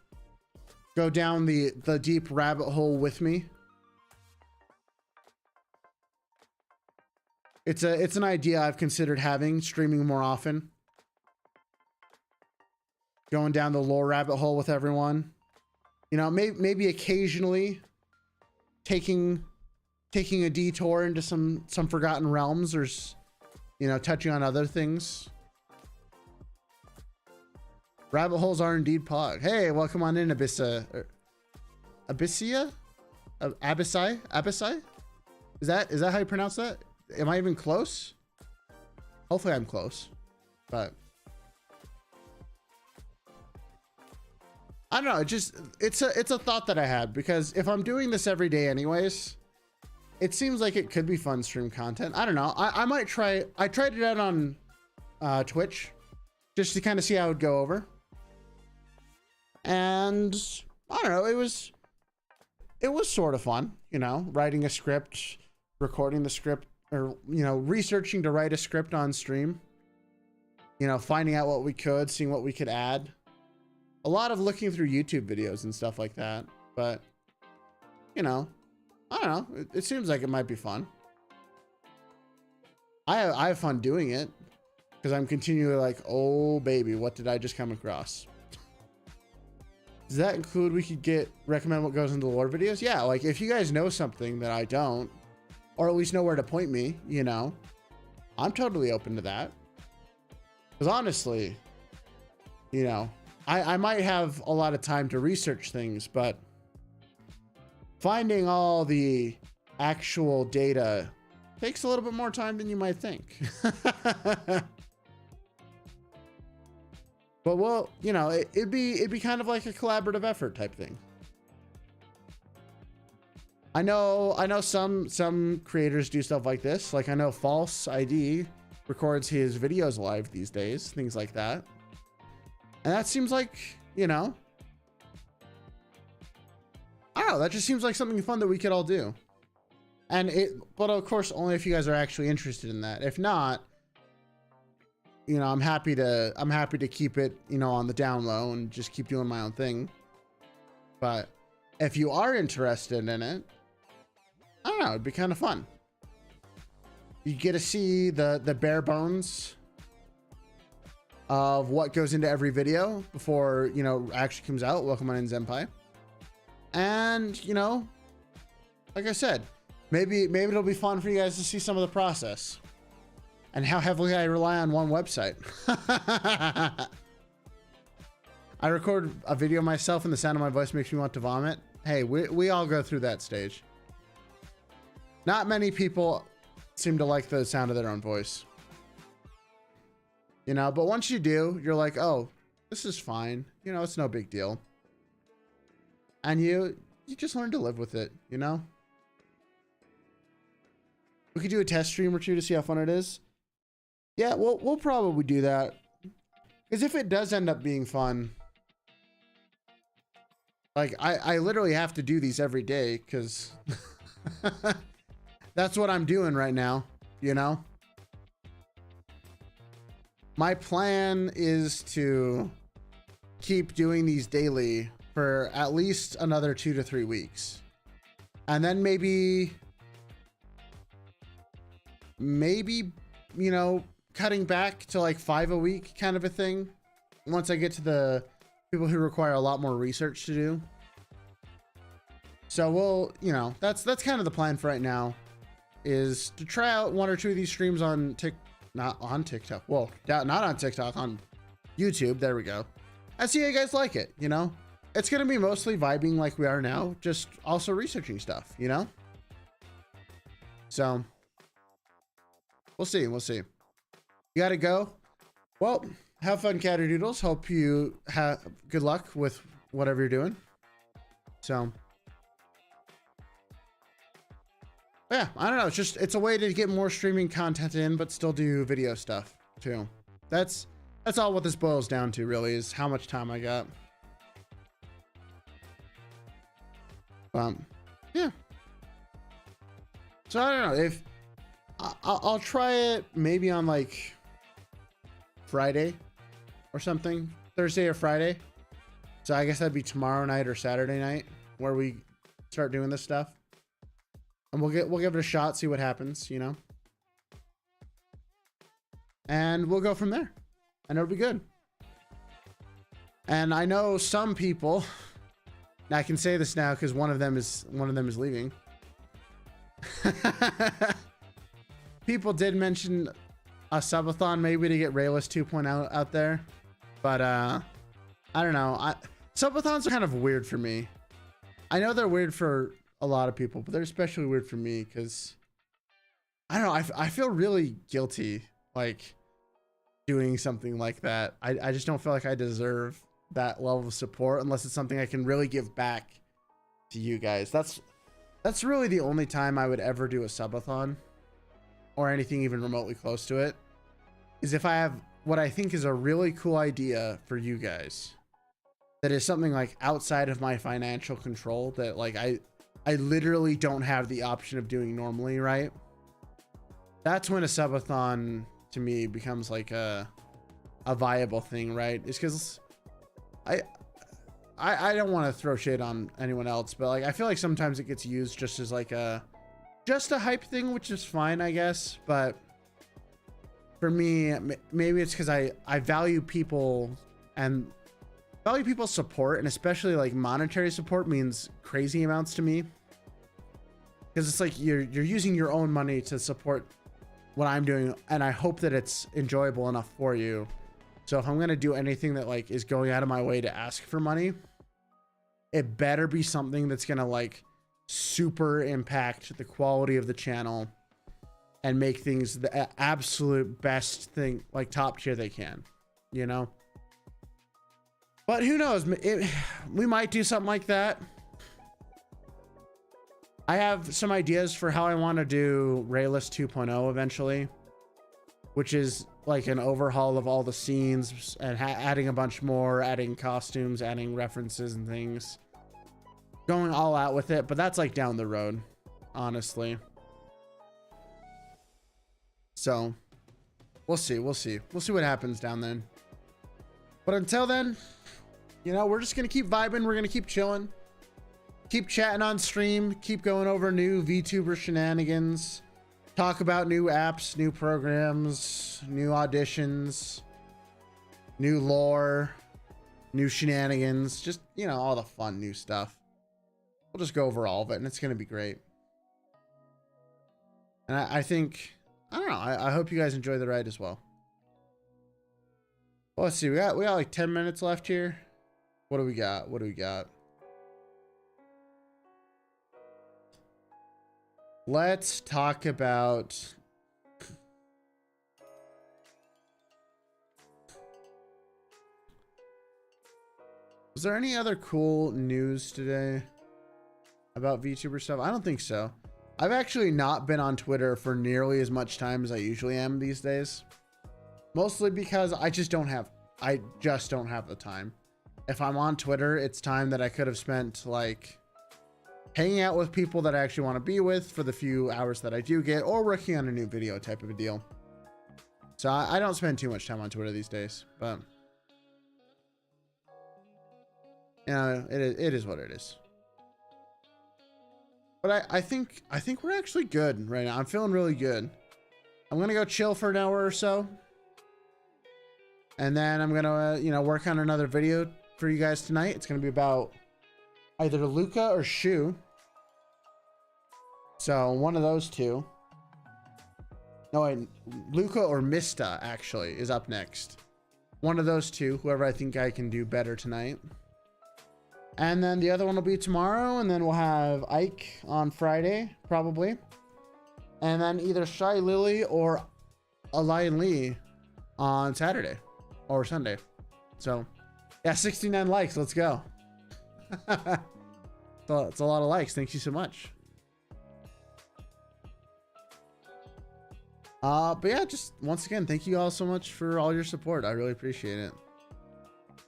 Go down the deep rabbit hole with me. It's an idea I've considered having, streaming more often. Going down the lore rabbit hole with everyone. You know, maybe occasionally taking a detour into some forgotten realms, or, you know, touching on other things. Rabbit holes are indeed pog. Hey, welcome on in, Abyssia. Abyssia? Abyssai? Is that how you pronounce that? Am I even close? Hopefully I'm close. But I don't know, it's a thought that I had, because if I'm doing this every day anyways, it seems like it could be fun stream content. I don't know. I might try. I tried it out on Twitch just to kind of see how it would go over. And I don't know, it was sort of fun, you know, writing a script, recording the script, or, you know, researching to write a script on stream. you know, finding out what we could, seeing what we could add. A lot of looking through YouTube videos and stuff like that. But, you know, I don't know. It seems like it might be fun. I have fun doing it because I'm continually like, oh baby, what did I just come across? Does that include we could recommend what goes into the lore videos? Yeah, like if you guys know something that I don't, or at least know where to point me, you know, I'm totally open to that. Because honestly, you know, I might have a lot of time to research things, but finding all the actual data takes a little bit more time than you might think. But well, you know, it'd be kind of like a collaborative effort type thing. I know some creators do stuff like this. Like I know False ID records his videos live these days, things like that. And that seems like, you know, I don't know, that just seems like something fun that we could all do. But of course, only if you guys are actually interested in that. If not, you know, I'm happy to keep it, you know, on the down low and just keep doing my own thing. But if you are interested in it, I don't know, it'd be kind of fun. You get to see the bare bones of what goes into every video before, you know, actually comes out. Welcome on in Zenpai. And, you know, like I said, maybe it'll be fun for you guys to see some of the process and how heavily I rely on one website. I record a video myself and the sound of my voice makes me want to vomit. Hey, we all go through that stage. Not many people seem to like the sound of their own voice. You know, but once you do, you're like, oh, this is fine. You know, it's no big deal. And you just learn to live with it, you know? We could do a test stream or two to see how fun it is. Yeah, we'll probably do that. Because if it does end up being fun, like I literally have to do these every day because that's what I'm doing right now, you know? My plan is to keep doing these daily for at least another 2 to 3 weeks. And then maybe, you know, cutting back to like 5 a week kind of a thing. Once I get to the people who require a lot more research to do. So we'll, you know, that's kind of the plan for right now, is to try out 1 or 2 of these streams on not on TikTok. Well, not on TikTok, on YouTube. There we go. And see how you guys like it, you know? It's going to be mostly vibing like we are now, just also researching stuff, you know? So we'll see. We'll see. You got to go. Well, have fun, Catterdoodles. Hope you have good luck with whatever you're doing. So yeah, I don't know. It's a way to get more streaming content in, but still do video stuff too. That's all what this boils down to, really, is how much time I got. Yeah. So I don't know if I'll try it maybe on like Friday or something, Thursday or Friday. So I guess that'd be tomorrow night or Saturday night where we start doing this stuff. And we'll give it a shot, see what happens, you know? And we'll go from there. And it'll be good. And I know some people, and I can say this now because one of them is leaving. People did mention a subathon maybe to get Raelice 2.0 out there. But I don't know. Subathons are kind of weird for me. I know they're weird for a lot of people, but they're especially weird for me because I don't know. I feel really guilty like doing something like that. I just don't feel like I deserve that level of support unless it's something I can really give back to you guys. That's really the only time I would ever do a subathon or anything even remotely close to it, is if I have what I think is a really cool idea for you guys that is something like outside of my financial control, that like I literally don't have the option of doing normally, right? That's when a subathon to me becomes like a a viable thing, right? Is because I don't want to throw shade on anyone else, but like I feel like sometimes it gets used just as like a hype thing, which is fine, I guess. But for me, maybe it's because I value people and value people's support, and especially like monetary support means crazy amounts to me, because it's like you're using your own money to support what I'm doing, and I hope that it's enjoyable enough for you. So if I'm gonna do anything that like is going out of my way to ask for money, it better be something that's gonna like super impact the quality of the channel and make things the absolute best thing, like top tier they can, you know? But who knows? We might do something like that. I have some ideas for how I want to do Raelice 2.0 eventually, which is like an overhaul of all the scenes and adding a bunch more, adding costumes, adding references and things. Going all out with it, but that's like down the road, honestly. So we'll see what happens down then. But until then, you know, we're just gonna keep vibing, we're gonna keep chilling, keep chatting on stream, keep going over new VTuber shenanigans, talk about new apps, new programs, new auditions, new lore, new shenanigans, just, you know, all the fun new stuff. We'll just go over all of it, and it's gonna be great. And I think, I don't know, I hope you guys enjoy the ride as well. Well, let's see, we got like 10 minutes left here. What do we got? What do we got? Let's talk about was there any other cool news today about VTuber stuff? I don't think so. I've actually not been on Twitter for nearly as much time as I usually am these days. Mostly because I just don't have the time. If I'm on Twitter, it's time that I could have spent like hanging out with people that I actually want to be with for the few hours that I do get, or working on a new video type of a deal. So I don't spend too much time on Twitter these days, but you know, it is what it is. But I think we're actually good right now. I'm feeling really good. I'm gonna go chill for an hour or so, and then I'm gonna you know, work on another video for you guys tonight. It's gonna be about either Luca or Shu. So one of those two. No, wait, Luca or Mista actually is up next. One of those two, whoever I think I can do better tonight. And then the other one will be tomorrow, and then we'll have Ike on Friday, probably. And then either Shy Lily or Lion Lee on Saturday or Sunday. So yeah, 69 likes. Let's go. So it's a lot of likes. Thank you so much. But yeah, just once again, thank you all so much for all your support. I really appreciate it.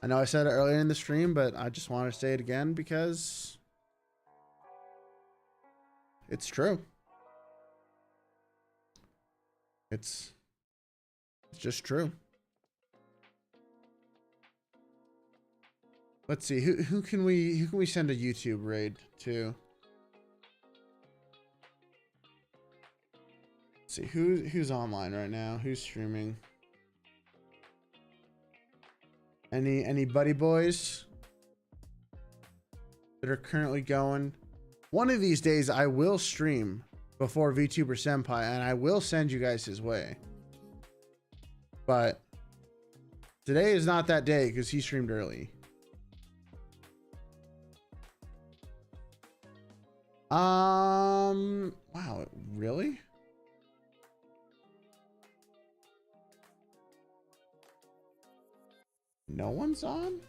I know I said it earlier in the stream, but I just want to say it again because it's true. It's just true. Let's see, who can we send a YouTube raid to? Let's see, who's online right now? Who's streaming? Any buddy boys that are currently going? One of these days I will stream before VTuber Senpai, and I will send you guys his way. But today is not that day because he streamed early. Wow, really? No one's on?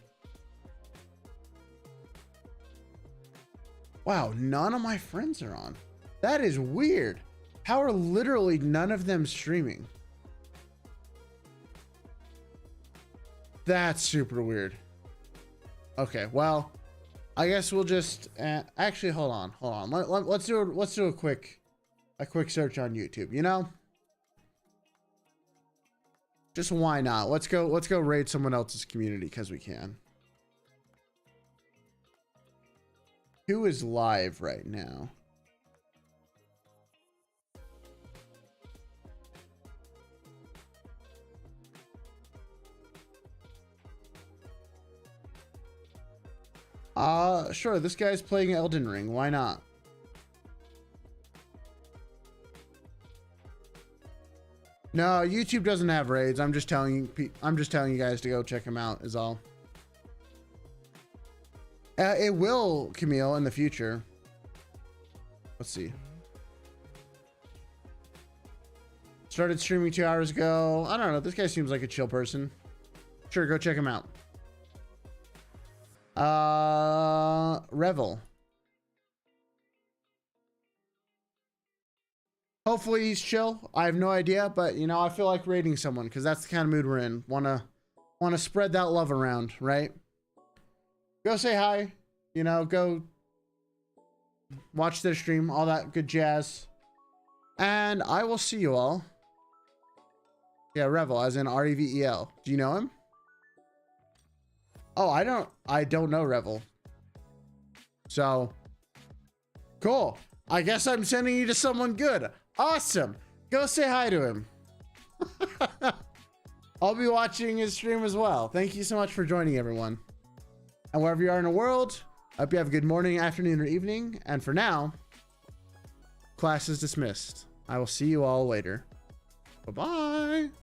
Wow, none of my friends are on. That is weird. How are literally none of them streaming? That's super weird. Okay, well, I guess we'll just actually hold on. Let's do a quick search on YouTube. You know, Just why not? Let's go raid someone else's community because we can. Who is live right now? Sure, this guy's playing Elden Ring. Why not? No, YouTube doesn't have raids. I'm just telling you guys to go check him out is all. It will, Camille, in the future. Let's see. Started streaming 2 hours ago. I don't know. This guy seems like a chill person. Sure, go check him out. Revel. Hopefully he's chill. I have no idea, but you know, I feel like raiding someone because that's the kind of mood we're in. Wanna spread that love around, right? Go say hi. You know, go watch their stream, all that good jazz. And I will see you all. Yeah, Revel, as in Revel. Do you know him? Oh, I don't know Revel. So, cool. I guess I'm sending you to someone good. Awesome. Go say hi to him. I'll be watching his stream as well. Thank you so much for joining, everyone. And wherever you are in the world, I hope you have a good morning, afternoon, or evening. And for now, class is dismissed. I will see you all later. Bye-bye.